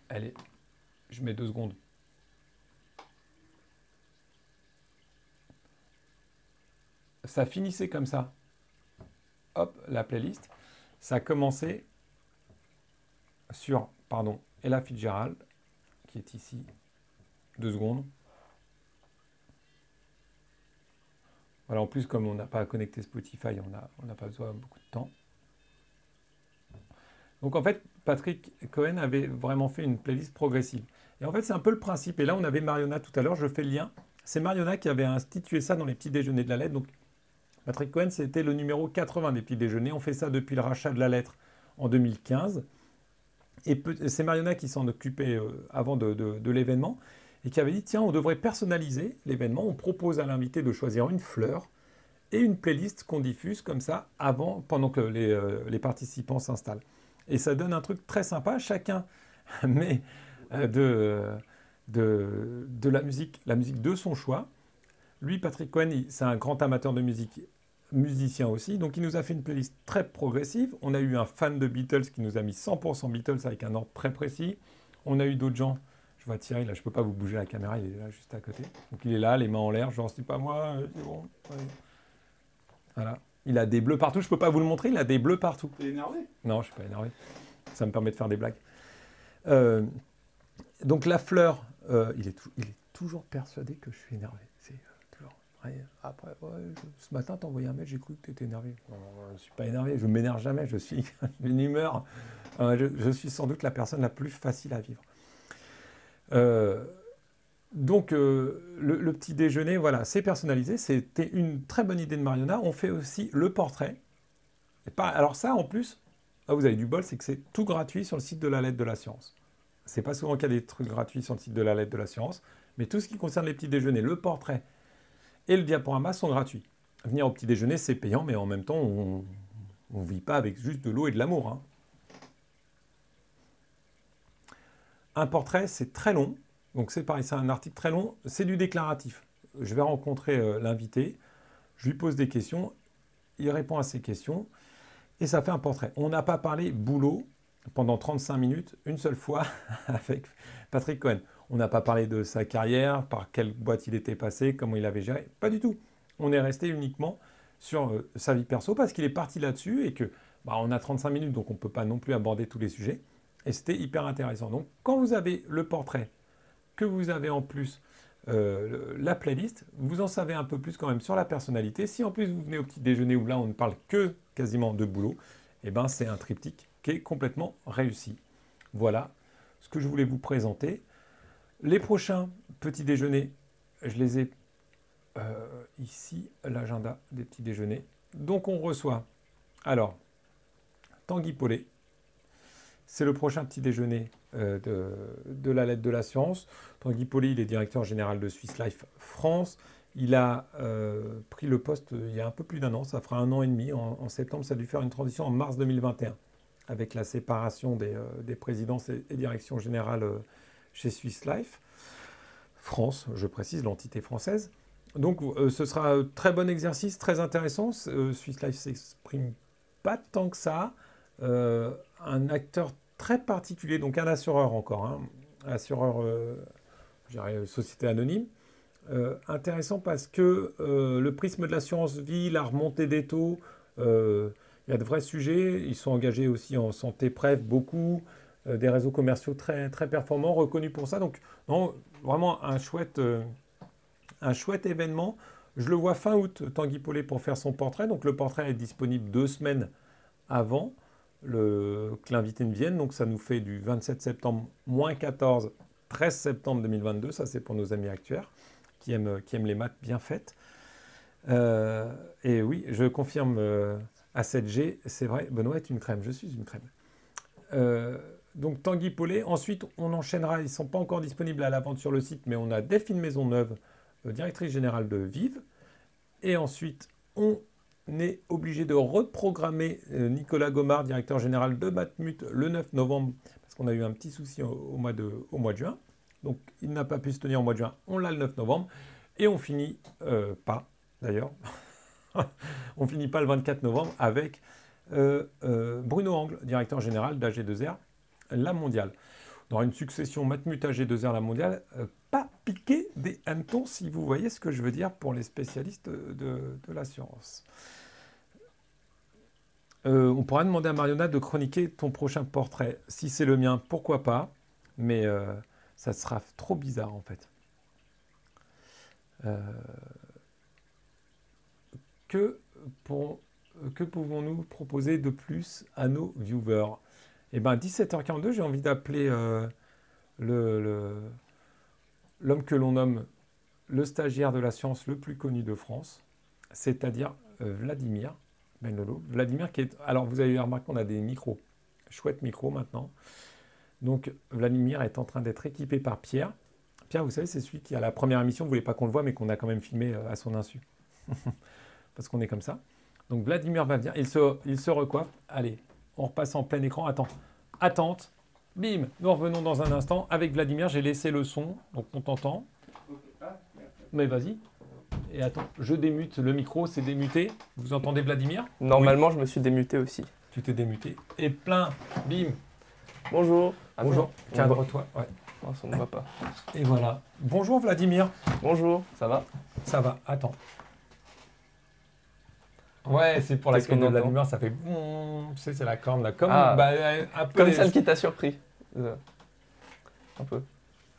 Allez, je mets 2 secondes. Ça finissait comme ça. Hop, la playlist. Ça a commencé sur, pardon, Ella Fitzgerald, qui est ici. 2 secondes. Voilà, en plus, comme on n'a pas connecté Spotify, on n'a pas besoin de beaucoup de temps. Donc en fait, Patrick Cohen avait vraiment fait une playlist progressive. Et en fait, c'est un peu le principe. Et là, on avait Mariona tout à l'heure, je fais le lien. C'est Mariona qui avait institué ça dans les petits déjeuners de la lettre. Donc Patrick Cohen, c'était le numéro 80 des petits déjeuners. On fait ça depuis le rachat de la lettre en 2015. Et c'est Mariona qui s'en occupait avant de l'événement et qui avait dit, tiens, on devrait personnaliser l'événement. On propose à l'invité de choisir une fleur et une playlist qu'on diffuse comme ça pendant que les participants s'installent. Et ça donne un truc très sympa. Chacun met de la musique de son choix. Lui, Patrick Cohen, c'est un grand amateur de musique, musicien aussi. Donc, il nous a fait une playlist très progressive. On a eu un fan de Beatles qui nous a mis 100% Beatles avec un ordre très précis. On a eu d'autres gens. Je vois Thierry, là, je ne peux pas vous bouger la caméra, il est là, juste à côté. Donc, il est là, les mains en l'air. Genre, c'est pas moi, c'est bon. Ouais. Voilà. Il a des bleus partout. Je ne peux pas vous le montrer, il a des bleus partout. T'es énervé? Non, je ne suis pas énervé. Ça me permet de faire des blagues. Donc, la fleur, il est toujours persuadé que je suis énervé. C'est toujours. Ouais, après, ce matin, t'as envoyé un mail, j'ai cru que tu étais énervé. Non, je ne suis pas énervé, je ne m'énerve jamais, je suis d'une humeur. Je suis sans doute la personne la plus facile à vivre. Donc, le petit déjeuner, voilà, c'est personnalisé. C'était une très bonne idée de Mariona. On fait aussi le portrait. Alors ça, en plus, Ah, vous avez du bol, c'est que c'est tout gratuit sur le site de la Lettre de la Science. C'est pas souvent qu'il y a des trucs gratuits sur le site de la Lettre de la Science, mais tout ce qui concerne les petits déjeuners, le portrait et le diaporama sont gratuits. Venir au petit déjeuner, c'est payant, mais en même temps, on ne vit pas avec juste de l'eau et de l'amour. Hein. Un portrait, c'est très long. Donc c'est pareil, c'est un article très long. C'est du déclaratif. Je vais rencontrer l'invité, je lui pose des questions, il répond à ces questions, et ça fait un portrait. On n'a pas parlé boulot pendant 35 minutes, une seule fois, avec Patrick Cohen. On n'a pas parlé de sa carrière, par quelle boîte il était passé, comment il avait géré. Pas du tout. On est resté uniquement sur sa vie perso, parce qu'il est parti là-dessus, et que on a 35 minutes, donc on ne peut pas non plus aborder tous les sujets. Et c'était hyper intéressant. Donc quand vous avez le portrait, que vous avez en plus la playlist, vous en savez un peu plus quand même sur la personnalité. Si en plus vous venez au petit déjeuner où là on ne parle que quasiment de boulot, eh ben c'est un triptyque qui est complètement réussi. Voilà ce que je voulais vous présenter. Les prochains petits déjeuners, je les ai ici, l'agenda des petits déjeuners. Donc on reçoit, alors, Tanguy Paulet, c'est le prochain petit déjeuner de la Lettre de la Science. Tanguy Paulet, il est directeur général de Swiss Life France. Il a pris le poste il y a un peu plus d'un an, ça fera 1 an et demi. En septembre, ça a dû faire une transition en mars 2021, avec la séparation des présidences et directions générales chez Swiss Life France, je précise, l'entité française. Donc ce sera un très bon exercice, très intéressant. Swiss Life s'exprime pas tant que ça. Un acteur très particulier, donc un assureur encore, hein, assureur, société anonyme. Intéressant parce que le prisme de l'assurance vie, la remontée des taux, il y a de vrais sujets. Ils sont engagés aussi en santé PrEP, beaucoup, des réseaux commerciaux très, très performants, reconnus pour ça. Donc non, vraiment un chouette événement. Je le vois fin août, Tanguy Paulet, pour faire son portrait. Donc le portrait est disponible 2 semaines avant que l'invité ne vienne. Donc ça nous fait du 27 septembre, moins 14, 13 septembre 2022. Ça, c'est pour nos amis actuaires qui aiment les maths bien faites. Et oui, je confirme à 7G, c'est vrai, Benoît est une crème, je suis une crème. Donc Tanguy Paulet. Ensuite, on enchaînera, ils ne sont pas encore disponibles à la vente sur le site, mais on a Delphine Maisonneuve, directrice générale de Vive. Et ensuite, on est obligé de reprogrammer Nicolas Gomard, directeur général de Matmut, le 9 novembre, parce qu'on a eu un petit souci au mois de juin. Donc, il n'a pas pu se tenir au mois de juin. On l'a le 9 novembre. Et on finit pas, d'ailleurs, on finit pas le 24 novembre avec Bruno Angle, directeur général d'AG2R, la mondiale. Dans une succession Matmut AG2R, la mondiale, pas piqué des hannetons, si vous voyez ce que je veux dire pour les spécialistes de l'assurance. On pourra demander à Marionna de chroniquer ton prochain portrait. Si c'est le mien, pourquoi pas, mais ça sera trop bizarre en fait. Que pouvons-nous proposer de plus à nos viewers? Eh bien, 17h42, j'ai envie d'appeler l'homme que l'on nomme le stagiaire de la science le plus connu de France, c'est-à-dire Vladimir Benlolo. Vladimir qui est... Alors, vous avez remarqué qu'on a des micros, chouettes micros maintenant. Donc, Vladimir est en train d'être équipé par Pierre. Pierre, vous savez, c'est celui qui, à la première émission, ne voulait pas qu'on le voie, mais qu'on a quand même filmé à son insu. Parce qu'on est comme ça. Donc, Vladimir va venir, il se recoiffe. Allez, on repasse en plein écran. Attente. Bim, nous revenons dans un instant. Avec Vladimir, j'ai laissé le son, donc on t'entend. Mais vas-y. Et attends, je démute le micro, c'est démuté. Vous entendez Vladimir? Normalement, oui. Je me suis démuté aussi. Tu t'es démuté. Et plein, bim. Bonjour. Bonjour, cadre-toi. Ouais. Oh, ça ne va pas. Et voilà. Bonjour Vladimir. Bonjour, ça va? Ça va, attends. Ouais, c'est pour la corne de Vladimir, ça fait... c'est la corne là. Comme, un peu comme celle qui t'a surpris. Un peu.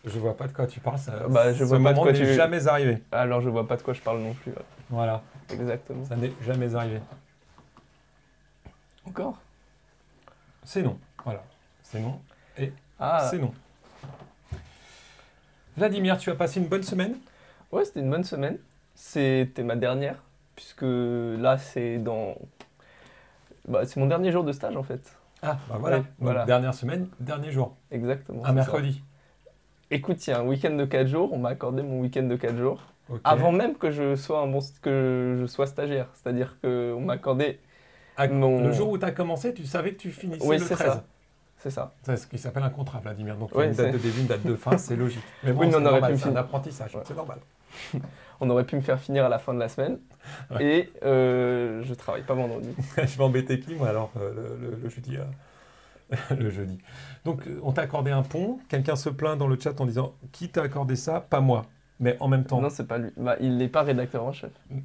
Je vois pas de quoi tu parles. Ça, je vois pas de quoi n'est jamais arrivé. Alors je vois pas de quoi je parle non plus. Voilà. Exactement. Ça n'est jamais arrivé. Encore? C'est non. Voilà. C'est non. Et c'est non. Vladimir, tu as passé une bonne semaine? Ouais, c'était une bonne semaine. C'était ma dernière, puisque là c'est c'est mon dernier jour de stage en fait. Ah, bah voilà. Oui, Donc, voilà. dernière semaine, dernier jour. Exactement. Un mercredi. Écoute, il y a un week-end de 4 jours, on m'a accordé mon week-end de 4 jours, Ok. avant même que je sois stagiaire. C'est-à-dire qu'on m'a accordé Le jour où tu as commencé, tu savais que tu finissais Oui, le c'est 13. ça. C'est ça. C'est ce qui s'appelle un contrat, Vladimir. Donc, il y Oui, a une date de début, une date de fin, c'est logique. Mais bon, Oui, mais c'est on aurait normal, pu c'est un finir. apprentissage, Ouais. c'est normal. On aurait pu me faire finir à la fin de la semaine. Ouais. Et je travaille pas vendredi. Je vais embêter qui, moi, alors, le jeudi le jeudi. Donc, on t'a accordé un pont. Quelqu'un se plaint dans le chat en disant « Qui t'a accordé ça? Pas moi. » Mais en même temps, Non, c'est pas lui. Bah, il n'est pas rédacteur en chef. Mm.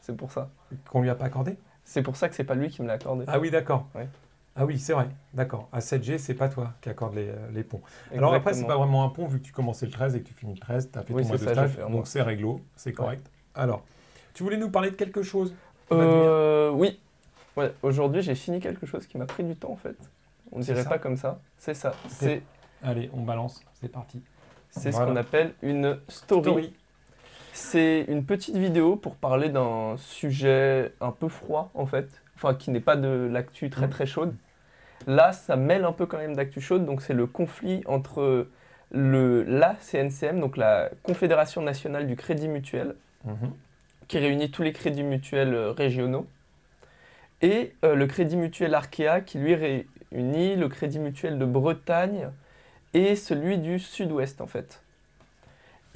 C'est pour ça. qu'on lui a pas accordé? C'est pour ça que c'est pas lui qui me l'a accordé. Ah oui, d'accord. Ouais. Ah oui, c'est vrai. D'accord. À 7G, c'est pas toi qui accorde les ponts. Alors après, c'est Exactement. pas vraiment un pont vu que tu commençais le 13 et que tu finis le 13. Tu as fait Oui, ton mois c'est de ça, stage. j'ai fait un Donc mois. c'est réglo, c'est correct. Alors, tu voulais nous parler de quelque chose? Vladimir Oui. Ouais, aujourd'hui, j'ai fini quelque chose qui m'a pris du temps en fait. On ne C'est dirait ça pas comme ça. C'est ça. C'est Allez, on balance. C'est parti. ce Voilà. qu'on appelle une story. C'est une petite vidéo pour parler d'un sujet un peu froid en fait, enfin qui n'est pas de l'actu très très chaude. Là, ça mêle un peu quand même d'actu chaude, donc c'est le conflit entre la CNCM, donc la Confédération nationale du crédit mutuel, Mhm. qui réunit tous les crédits mutuels régionaux, et le crédit mutuel Arkea, qui lui réunit le crédit mutuel de Bretagne et celui du Sud-Ouest en fait.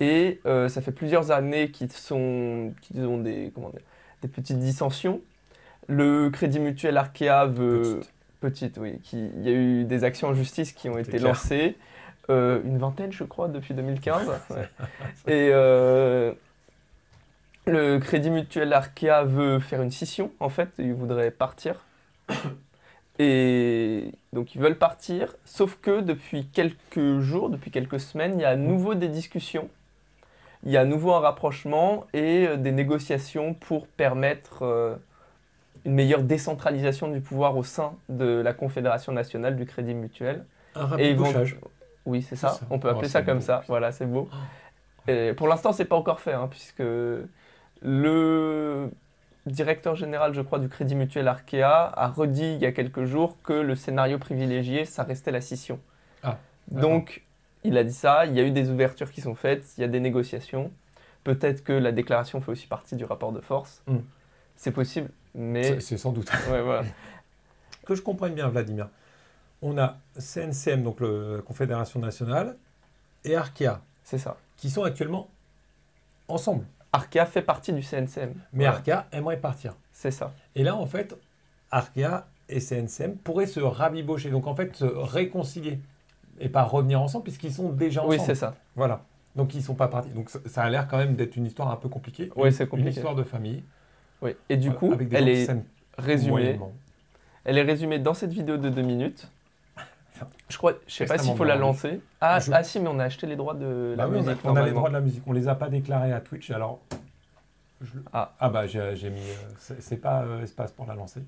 Et ça fait plusieurs années qu'ils ont des petites dissensions. Le crédit mutuel Arkea veut... Petite, oui. Il y a eu des actions en justice qui ont été clair. lancées. Une vingtaine, je crois, depuis 2015. Ouais. Et le crédit mutuel Arkea veut faire une scission, en fait. Ils voudraient partir. Et donc, ils veulent partir. Sauf que depuis quelques jours, depuis quelques semaines, il y a à nouveau des discussions. Il y a à nouveau un rapprochement et des négociations pour permettre une meilleure décentralisation du pouvoir au sein de la Confédération nationale du crédit mutuel. Un rabibochage. Oui, c'est ça. ça. On peut appeler Oh, ça c'est comme beau. ça. Voilà, c'est beau. Et pour l'instant, c'est pas encore fait, hein, puisque le directeur général, je crois, du crédit mutuel Arkea a redit il y a quelques jours que le scénario privilégié, ça restait la scission. Ah, donc, il a dit ça. Il y a eu des ouvertures qui sont faites. Il y a des négociations. Peut-être que la déclaration fait aussi partie du rapport de force. Mm. C'est possible, mais... C'est sans doute. Ouais, voilà. Que je comprenne bien, Vladimir. On a CNCM, donc la Confédération nationale, et Arkea, C'est ça. qui sont actuellement ensemble. Arkea fait partie du CNCM. Mais Voilà. Arkea aimerait partir. C'est ça. Et là, en fait, Arkea et CNCM pourraient se rabibocher, donc en fait se réconcilier et pas revenir ensemble puisqu'ils sont déjà ensemble. Oui, c'est ça. Voilà. Donc ils ne sont pas partis. Donc ça a l'air quand même d'être une histoire un peu compliquée. Oui, c'est compliqué. Une histoire de famille. Oui. Et du Voilà, coup, avec des elle gens qui est s'aiment résumée. moyennement. Elle est résumée dans cette vidéo de 2 minutes. Je sais pas s'il Extrêmement faut la bien, lancer. Ah, Je- si, mais on a acheté les droits de la Bah oui, musique. on a les normalement. droits de la musique. On les a pas déclarés à Twitch. Alors, Ah. bah j'ai mis. C'est pas espace pour la lancer.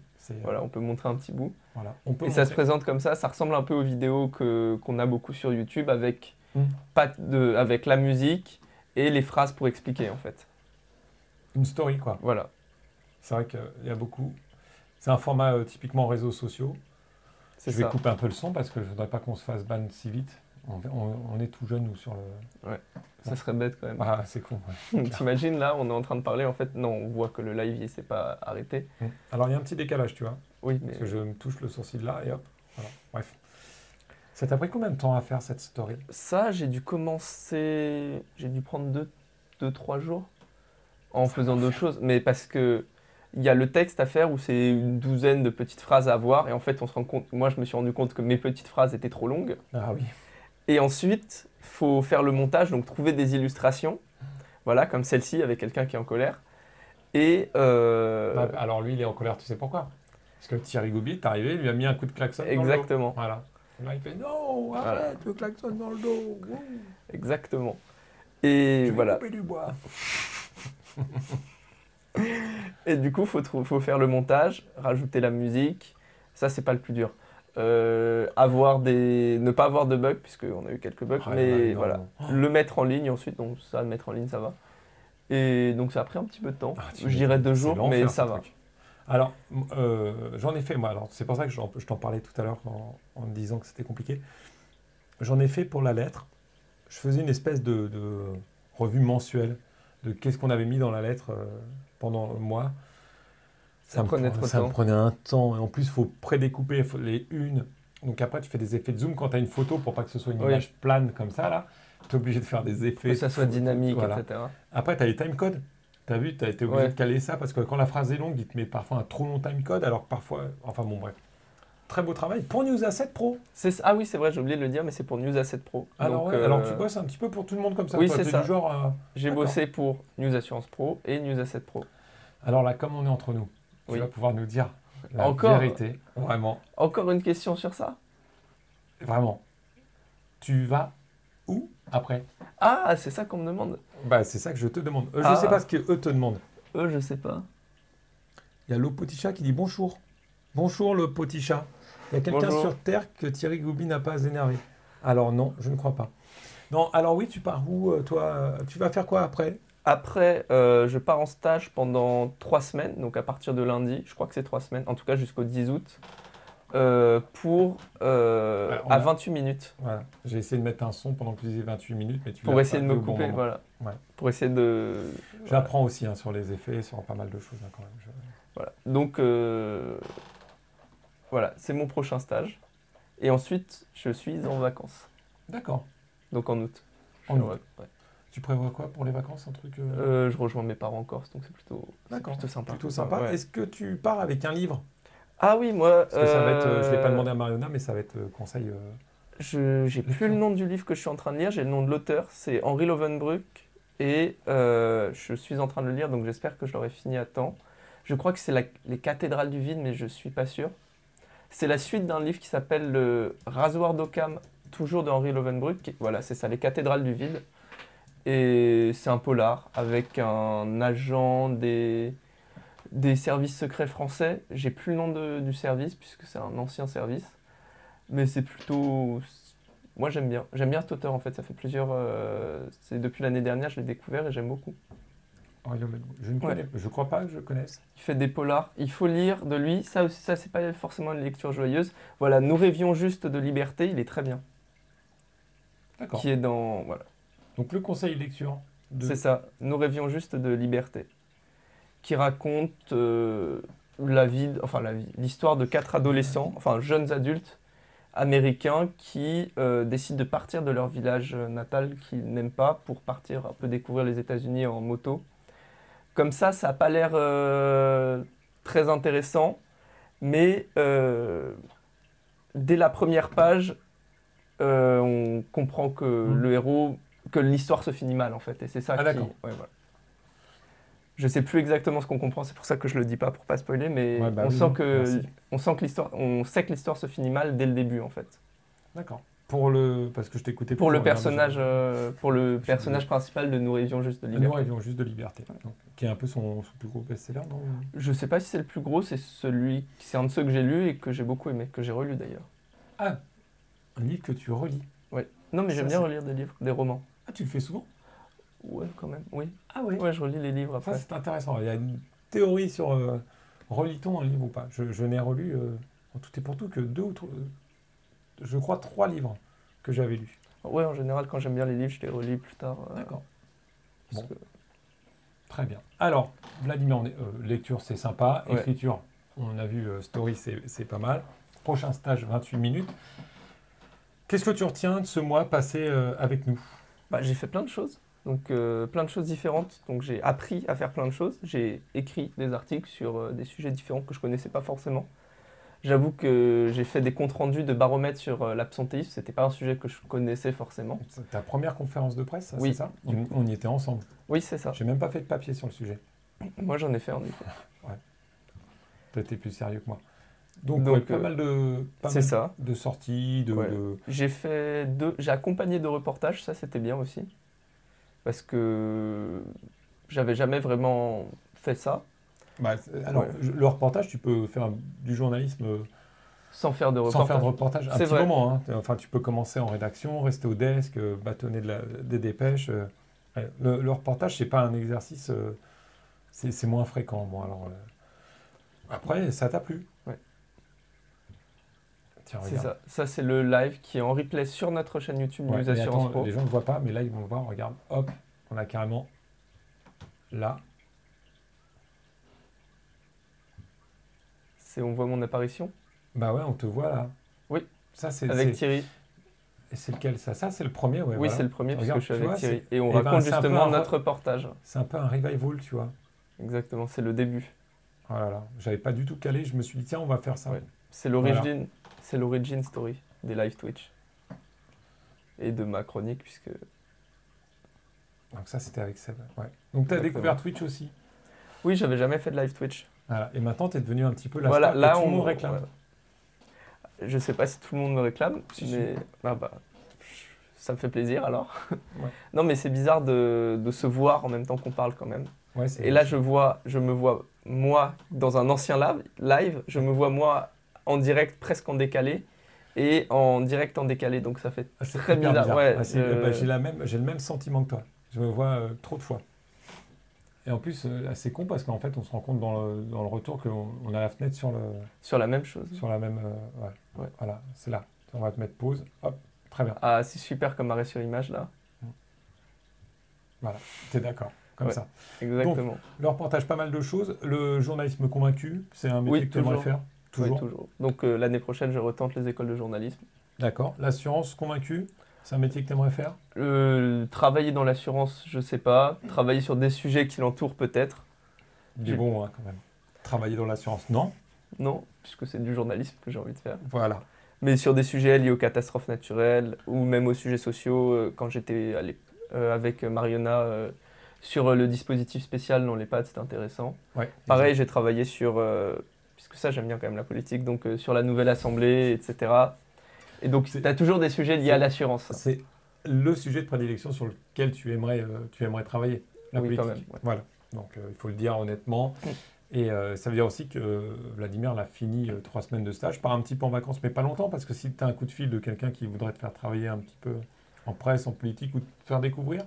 Voilà, on peut montrer un petit bout. Voilà. On peut Et ça se montrer. présente comme ça ressemble un peu aux vidéos qu'on a beaucoup sur YouTube avec, Mm. avec la musique et les phrases pour expliquer en fait. Une story quoi. Voilà. C'est vrai qu'il y a beaucoup. C'est un format typiquement réseaux sociaux. C'est Je vais ça. couper un peu le son parce que je voudrais pas qu'on se fasse ban si vite. On est tout jeune nous sur le. Ça serait bête quand même. Ah c'est con. Ouais. T'imagines là, on est en train de parler, en fait, non, on voit que le live il s'est pas arrêté. Alors il y a un petit décalage tu vois. Oui, mais Parce que je me touche le sourcil là et hop. Voilà. Bref. Ça t'a pris combien de temps à faire cette story? ça, j'ai dû prendre 2-3 jours en faisant d'autres choses, mais parce que il y a le texte à faire où c'est une douzaine de petites phrases à avoir et en fait on se rend compte, moi je me suis rendu compte que mes petites phrases étaient trop longues Ah oui. et ensuite faut faire le montage, donc trouver des illustrations, voilà, comme celle-ci avec quelqu'un qui est en colère et Bah, alors lui il est en colère, tu sais pourquoi? Parce que Thierry Goubier est arrivé, il lui a mis un coup de klaxon dans le dos. exactement, Voilà. Là il fait non, arrête le klaxon dans le dos. Wouh. exactement. Et Je vais voilà. couper du bois. Et du coup, faut faire le montage, rajouter la musique. Ça, c'est pas le plus dur. Ne pas avoir de bugs, puisqu'on a eu quelques bugs, Ah, mais non, voilà. non. Le mettre en ligne ensuite, donc ça, le mettre en ligne, ça va. Et donc ça a pris un petit peu de temps. Ah, Je dirais 2 c'est jours, l'enfer, mais ce ça va. truc. Alors, j'en ai fait, moi. Alors, c'est pour ça que je t'en parlais tout à l'heure en me disant que c'était compliqué. J'en ai fait pour la lettre. Je faisais une espèce de revue mensuelle de qu'est-ce qu'on avait mis dans la lettre pendant le mois. Ça me prenait un temps. Et en plus, il faut prédécouper les unes. Donc après, tu fais des effets de zoom quand tu as une photo pour pas que ce soit une image plane comme ça. Là, tu es obligé de faire des effets. Que ça soit dynamique, voilà. etc. Après, tu as les timecodes. Tu as vu, tu as été obligé de caler ça parce que quand la phrase est longue, il te met parfois un trop long timecode. Alors que parfois, enfin bon, bref. Très beau travail pour News Asset Pro. Ah oui, c'est vrai, j'ai oublié de le dire, mais c'est pour News Asset Pro. Alors, alors tu bosses un petit peu pour tout le monde comme ça. Oui, c'est ça. Du genre, j'ai bossé pour News Assurance Pro et News Asset Pro. Alors là, comme on est entre nous, tu vas pouvoir nous dire la vérité, vraiment. Encore une question sur ça? Vraiment. Tu vas où après? Ah, c'est ça qu'on me demande. Bah, c'est ça que je te demande. Je ne sais pas ce qu'eux te demandent. Je sais pas. Il y a l'Opoticha qui dit bonjour. Bonjour le petit chat. Il y a quelqu'un sur Terre que Thierry Goubi n'a pas énervé. Alors non, je ne crois pas. Non, alors oui, tu pars où toi? Tu vas faire quoi après? Après, je pars en stage pendant 3 semaines, donc à partir de lundi, je crois que c'est 3 semaines, en tout cas jusqu'au 10 août, pour à 28 minutes. Voilà, j'ai essayé de mettre un son pendant que tu disais 28 minutes, mais tu pour essayer de me couper, bon voilà. Ouais. Pour essayer de... J'apprends aussi sur les effets, sur pas mal de choses quand même. Voilà, donc voilà, c'est mon prochain stage. Et ensuite, je suis en vacances. D'accord. Donc en août. Tu prévois quoi pour les vacances, un truc Je rejoins mes parents en Corse, donc c'est plutôt sympa. Plutôt sympa. Ouais. Est-ce que tu pars avec un livre? Ah oui, moi... Parce que ça va être, je ne l'ai pas demandé à Mariona, mais ça va être conseil... J'ai plus le nom du livre que je suis en train de lire, j'ai le nom de l'auteur, c'est Henri Lovenbruck, et je suis en train de le lire, donc j'espère que je l'aurai fini à temps. Je crois que c'est les cathédrales du vide, mais je ne suis pas sûr. C'est la suite d'un livre qui s'appelle Le Rasoir d'Occam, toujours de Henri Lovenbruck. Voilà, c'est ça, les cathédrales du vide. Et c'est un polar avec un agent des services secrets français. J'ai plus le nom du service, puisque c'est un ancien service. Mais c'est plutôt... Moi, j'aime bien. J'aime bien cet auteur, en fait. Ça fait plusieurs... C'est depuis l'année dernière, je l'ai découvert et j'aime beaucoup. Je ne connais pas. Je crois pas que je connaisse. Il fait des polars. Il faut lire de lui. Ça aussi, ça, c'est pas forcément une lecture joyeuse. Voilà, Nous rêvions juste de liberté. Il est très bien. D'accord. Qui est dans... Voilà. Donc, le conseil lecture. C'est ça. Nous rêvions juste de liberté. Qui raconte l'histoire de 4 adolescents, enfin jeunes adultes, américains qui décident de partir de leur village natal qu'ils n'aiment pas pour partir un peu découvrir les États-Unis en moto. Comme ça n'a pas l'air très intéressant, mais dès la première page, on comprend que le héros, que l'histoire se finit mal en fait, et c'est ça qui... D'accord. Ouais, voilà. Je sais plus exactement ce qu'on comprend, c'est pour ça que je le dis pas pour pas spoiler, mais on sait que l'histoire se finit mal dès le début en fait. D'accord. Parce que je t'écoutais pour le personnage principal de Nous rêvions juste de liberté. Nous rêvions juste de liberté, donc, qui est un peu son plus gros best-seller, non? Je sais pas si c'est le plus gros, c'est un de ceux que j'ai lu et que j'ai beaucoup aimé, que j'ai relu d'ailleurs. Ah, un livre que tu relis? Ouais. Non mais j'aime bien relire des livres, des romans. Ah, tu le fais souvent? Ouais, quand même, oui. Ah oui? Ouais, je relis les livres après. Ça, c'est intéressant. Il y a une théorie sur relit-on un livre ou pas? Je n'ai relu, en tout et pour tout, que 2 ou 3, je crois 3 livres que j'avais lus. Ouais, en général, quand j'aime bien les livres, je les relis plus tard. D'accord. Bon. Très bien. Alors, Vladimir, lecture, c'est sympa. Écriture, on a vu, story, c'est pas mal. Prochain stage, 28 minutes. Qu'est-ce que tu retiens de ce mois passé avec nous? J'ai fait plein de choses. Donc plein de choses différentes, donc j'ai appris à faire plein de choses, j'ai écrit des articles sur des sujets différents que je ne connaissais pas forcément. J'avoue que j'ai fait des comptes rendus de baromètre sur l'absentéisme, c'était pas un sujet que je connaissais forcément. C'est ta première conférence de presse, oui, c'est ça? On y était ensemble. Oui, c'est ça. J'ai même pas fait de papier sur le sujet. Moi j'en ai fait en effet. Ouais. Toi t'es plus sérieux que moi. Donc pas mal de sorties, J'ai accompagné 2 reportages, ça c'était bien aussi. Parce que j'avais jamais vraiment fait ça. Le reportage, tu peux faire du journalisme sans faire de reportage. Sans faire de reportage, un petit moment. Hein. Enfin, tu peux commencer en rédaction, rester au desk, bâtonner des dépêches. Le reportage, c'est pas un exercice, c'est moins fréquent. Bon, alors, Après, ça t'a plu. Ouais. Tiens, C'est regarde. ça. Ça, c'est le live qui est en replay sur notre chaîne YouTube Ouais, News mais Assurance attends, Pro. les gens ne voient pas, mais là, ils vont le voir. Regarde, hop, on a carrément là. On voit mon apparition. Bah ouais, on te voit là. Oui, ça, c'est avec Thierry. Et c'est lequel ça? Ça, c'est le premier, ouais. Oui, Voilà. c'est le premier, parce que Regarde, je suis tu avec vois, Thierry. c'est- Et on Eh ben, raconte c'est un peu justement un notre reportage. C'est un peu un revival, tu vois. Exactement, c'est le début. Oh là là, j'avais pas du tout calé. Je me suis dit, tiens, on va faire ça. Ouais. C'est l'origine, c'est l'origin story des live Twitch. Et de ma chronique, puisque... Donc ça, c'était avec Seb. Ouais. Donc tu as Exactement. découvert Twitch aussi. Oui, j'avais jamais fait de live Twitch. Voilà. Et maintenant, tu es devenu un petit peu la Voilà, star là, que tout le monde réclame. voilà. Je sais pas si tout le monde me réclame, Si, mais ça me fait plaisir alors. Ouais. Non, mais c'est bizarre de se voir en même temps qu'on parle quand même. Ouais, c'est Et là, je me vois moi dans un ancien live, je me vois moi en direct, presque en décalé, et en direct en décalé, donc ça fait c'est très hyper bizarre. Ouais, Ah, j'ai le même sentiment que toi. Je me vois trop de fois. Et en plus, c'est con parce qu'en fait, on se rend compte dans le retour qu'on a la fenêtre sur la même chose. sur la même. Ouais. Voilà, c'est là. On va te mettre pause. Hop, très bien. Ah, c'est super comme arrêt sur image là. Voilà, t'es d'accord. Comme Ouais. ça. Exactement. Le reportage, pas mal de choses. Le journalisme convaincu, c'est un métier Oui, que tu aimerais toujours. faire. Oui, Toujours. toujours. Donc l'année prochaine, je retente les écoles de journalisme. D'accord. L'assurance convaincu, c'est un métier que tu aimerais faire. Travailler dans l'assurance, je sais pas. Travailler sur des sujets qui l'entourent peut-être. Il est bon, hein, quand même. Travailler dans l'assurance, non. Non, puisque c'est du journalisme que j'ai envie de faire. Voilà. Mais sur des sujets liés aux catastrophes naturelles ou même aux sujets sociaux, quand j'étais avec Mariona sur le dispositif spécial dans l'EHPAD, c'était intéressant. Ouais. Pareil, j'ai travaillé sur, puisque ça j'aime bien quand même la politique, donc sur la nouvelle assemblée, etc. Et donc tu as toujours des sujets liés à l'assurance. C'est le sujet de prédilection sur lequel tu aimerais travailler, la Oui, politique. quand même, ouais. Voilà. Donc il faut le dire honnêtement. Et ça veut dire aussi que Vladimir l'a fini 3 semaines de stage, part un petit peu en vacances, mais pas longtemps, parce que si tu as un coup de fil de quelqu'un qui voudrait te faire travailler un petit peu en presse, en politique, ou te faire découvrir,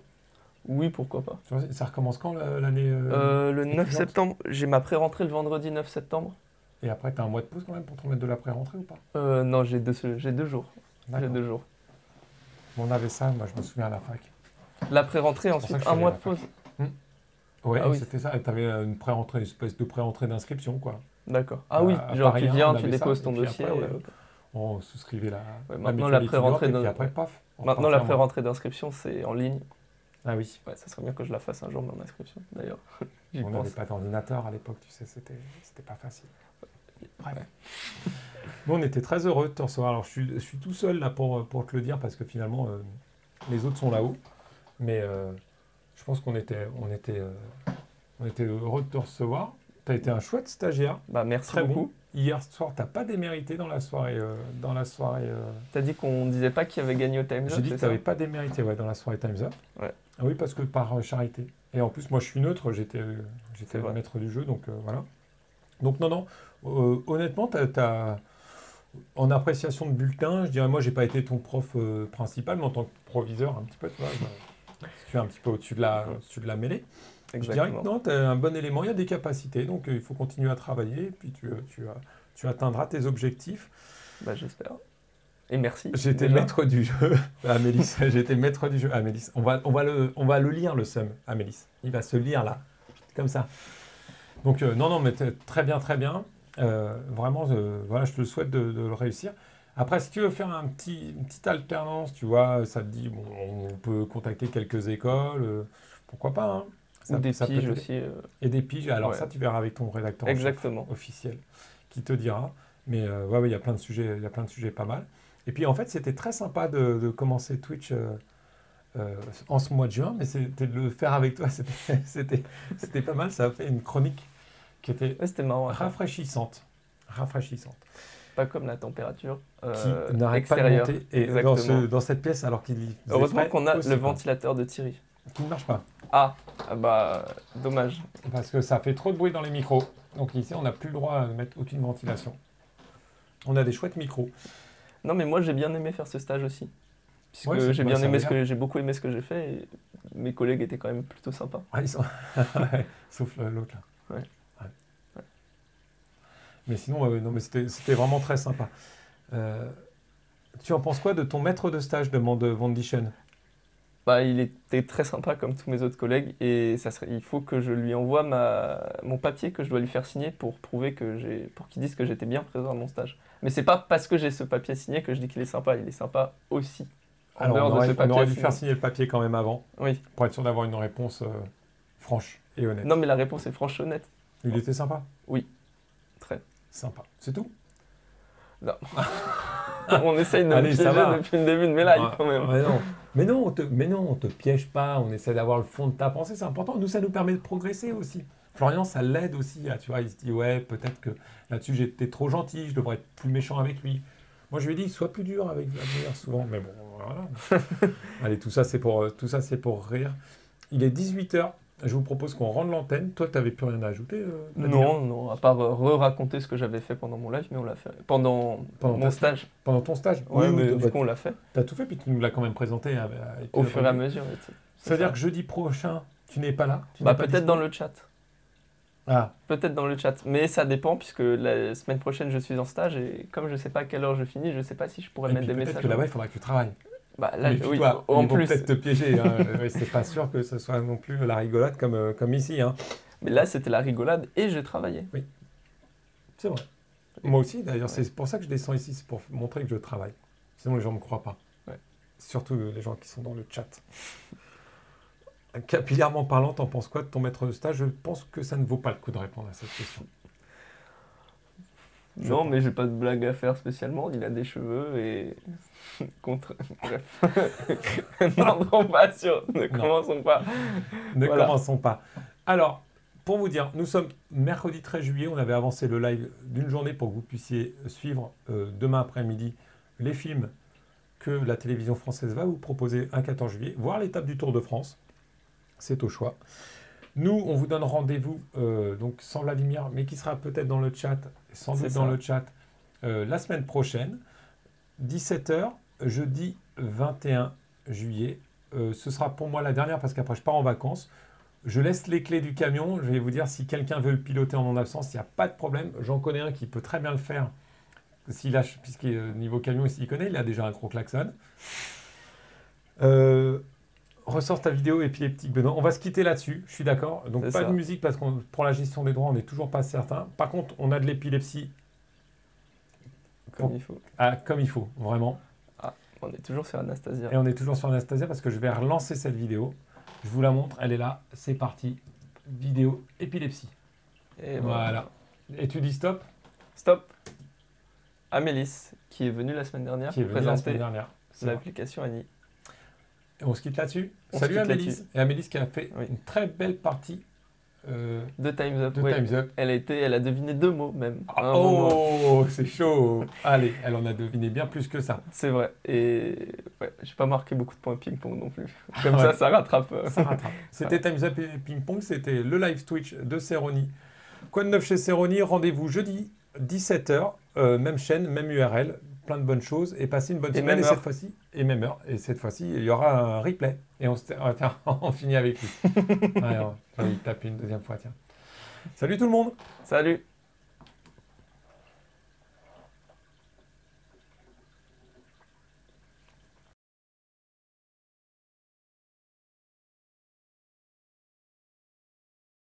Oui, pourquoi pas. tu vois, ça recommence quand l'année Le 9 étudiante septembre, j'ai ma pré-rentrée le vendredi 9 septembre. Et après, tu as un mois de pause quand même pour te remettre de la pré-rentrée ou pas? Non, j'ai 2 jours. J'ai D'accord. 2 jours. On avait ça, moi je me souviens à la fac. La pré-rentrée, pour ça ensuite que je un suis mois allé de à la pause. Ouais, Ah oui. c'était ça. Tu avais une pré-rentrée, une espèce de pré-rentrée d'inscription, quoi. D'accord. Ah oui, À genre Paris tu 1, viens, on tu avait ça, déposes et ton puis dossier. après, ok. On souscrivait la Maintenant, mutuelle la pré-rentrée étudiante, et puis de- après, paf. on Maintenant, repartait la en mode- pré-rentrée d'inscription, c'est en ligne. Ah oui, Ouais, ça serait bien que je la fasse un jour, mon inscription, d'ailleurs. J'y on n'avait pense. pas d'ordinateur à l'époque, tu sais, c'était pas facile. Bref. Ouais. Bon, on était très heureux de te recevoir. Alors, je suis tout seul là pour te le dire, parce que finalement, les autres sont là-haut. Mais je pense qu'on était heureux de te recevoir. Tu as été un chouette stagiaire, Bah, merci très beaucoup. bon. Hier soir, tu n'as pas démérité dans la soirée. T'as dit qu'on disait pas qui avait gagné au Time's J'ai Up, dit c'est que tu ça n'avais pas démérité dans la soirée Time's Up. Ouais. Ah oui, parce que par charité. Et en plus, moi, je suis neutre, j'étais C'est le vrai. maître du jeu, donc voilà. Donc non, honnêtement, en appréciation de bulletin, je dirais, moi, j'ai pas été ton prof principal, mais en tant que proviseur, un petit peu, tu vois, je suis un petit peu au-dessus de la mêlée. Je dirais que Exactement. non, tu as un bon élément, il y a des capacités, donc il faut continuer à travailler, et puis tu atteindras tes objectifs. Bah, j'espère. Et merci. J'étais déjà. maître du jeu, Amélis. J'étais maître du jeu, Amélis. On va le lire, le SUM, Amélis. Il va se lire là, comme ça. Donc, non, mais très bien, très bien. Vraiment, voilà, je te le souhaite de le réussir. Après, si tu veux faire une petite alternance, tu vois, ça te dit, bon, on peut contacter quelques écoles, pourquoi pas, hein. Ou des Ça peut piges t'aider. aussi. Et des piges, alors Ouais. ça, tu verras avec ton rédacteur en chef Exactement. officiel qui te dira. Mais ouais, il y a plein de sujets pas mal. Et puis en fait, c'était très sympa de commencer Twitch en ce mois de juin, mais c'était de le faire avec toi, c'était pas mal. Ça a fait une chronique qui était Ouais, c'était marrant. à faire. rafraîchissante. Pas comme la température Qui n'arrête pas de extérieure. monter. Et Exactement. dans cette pièce, alors qu'il faisait Heureusement frais qu'on a aussi, le quoi. ventilateur de Thierry. Qui ne marche pas. Ah bah, dommage. Parce que ça fait trop de bruit dans les micros. Donc ici, on n'a plus le droit de mettre aucune ventilation. On a des chouettes micros. Non, mais moi, j'ai bien aimé faire ce stage aussi. Puisque Ouais, c'est- j'ai ouais, bien ça aimé va j'ai beaucoup aimé ce que j'ai fait et mes collègues étaient quand même plutôt sympas. Ah, ils sont... Sauf l'autre là. Ouais. Mais sinon, non, mais c'était vraiment très sympa. Tu en penses quoi de ton maître de stage, demande Van Dischen? Bah, il était très sympa comme tous mes autres collègues et il faut que je lui envoie mon papier que je dois lui faire signer pour prouver pour qu'il dise que j'étais bien présent à mon stage. Mais c'est pas parce que j'ai ce papier signé que je dis qu'il est sympa. Il est sympa aussi. Alors, on aurait dû faire signer le papier quand même avant, oui, pour être sûr d'avoir une réponse franche et honnête. Non, mais la réponse est franche et honnête. Il était sympa? Oui, très. Sympa. C'est tout? Non. On essaye de me piéger depuis le début de mes lives quand même. Mais non, on te piège pas, on essaie d'avoir le fond de ta pensée, c'est important. Nous, ça nous permet de progresser aussi. Florian, ça l'aide aussi, tu vois, il se dit, ouais, peut-être que là-dessus, j'étais trop gentil, je devrais être plus méchant avec lui. Moi, je lui ai dit, sois plus dur avec Vladimir souvent, mais bon, voilà. Allez, tout ça, c'est pour rire. Il est 18h, je vous propose qu'on rende l'antenne. Toi, tu n'avais plus rien à ajouter, non, à part raconter ce que j'avais fait pendant mon live, mais on l'a fait. Pendant mon stage. Pendant ton stage? Oui, mais du coup, on l'a fait. Tu as tout fait, puis tu nous l'as quand même présenté. Au fur et à mesure. C'est-à-dire que jeudi prochain, tu n'es pas là? Peut-être dans le chat. Ah. Peut-être dans le chat, mais ça dépend puisque la semaine prochaine je suis en stage et comme je ne sais pas à quelle heure je finis, je ne sais pas si je pourrais mettre des messages. Peut-être que là-bas il faudra que tu travailles. Bah, là, oui, en plus. Peut-être te piéger, hein. C'est pas sûr que ce soit non plus la rigolade comme ici. Hein. Mais là c'était la rigolade et j'ai travaillé. Oui, c'est vrai. Moi aussi d'ailleurs, c'est pour ça que je descends ici, c'est pour montrer que je travaille. Sinon les gens ne me croient pas. Ouais. Surtout les gens qui sont dans le chat. Capillairement parlant, t'en penses quoi de ton maître de stage? Je pense que ça ne vaut pas le coup de répondre à cette question. Non, mais j'ai pas de blague à faire spécialement. Il a des cheveux et... Bref. N'entrons pas sur... Ne commençons pas. Commençons pas. Alors, pour vous dire, nous sommes mercredi 13 juillet. On avait avancé le live d'une journée pour que vous puissiez suivre demain après-midi les films que la télévision française va vous proposer un 14 juillet, voire l'étape du Tour de France. C'est au choix. Nous, on vous donne rendez-vous donc sans Vladimir, mais qui sera peut-être dans le chat, sans doute dans le chat, la semaine prochaine, 17h, jeudi 21 juillet. Ce sera pour moi la dernière parce qu'après je pars en vacances. Je laisse les clés du camion. Je vais vous dire si quelqu'un veut le piloter en mon absence, il n'y a pas de problème. J'en connais un qui peut très bien le faire. Puisqu'il est niveau camion, il s'y connaît, il a déjà un gros klaxon. Ressort ta vidéo épileptique, Benoît. On va se quitter là-dessus, je suis d'accord. Donc pas de musique parce que pour la gestion des droits, on n'est toujours pas certain. Par contre, on a de l'épilepsie. Comme il faut. Ah, comme il faut, vraiment. Ah, on est toujours sur Anastasia. Et on est toujours sur Anastasia parce que je vais relancer cette vidéo. Je vous la montre, elle est là, c'est parti. Vidéo épilepsie. Et voilà. Et tu dis stop? Stop. Amélis, qui est venue la semaine dernière pour présenter l'application Annie. Et on se quitte là-dessus. Salut Amélis. Et Amélis qui a fait une très belle partie de Time's Up. Time's Up. Elle a deviné 2 mots même. Oh, c'est chaud. Allez, elle en a deviné bien plus que ça. C'est vrai. Et j'ai pas marqué beaucoup de points ping-pong non plus. Comme ça rattrape. Ça rattrape. C'était Time's Up et ping-pong. C'était le live Twitch de Cerroni. Quoi de neuf chez Cerroni? Rendez-vous jeudi 17h. Même chaîne, même URL. Plein de bonnes choses et passez une bonne semaine. Et cette fois-ci, et même heure. Et cette fois-ci, il y aura un replay. Et on finit avec lui. Il tape une deuxième fois, tiens. Salut tout le monde. Salut.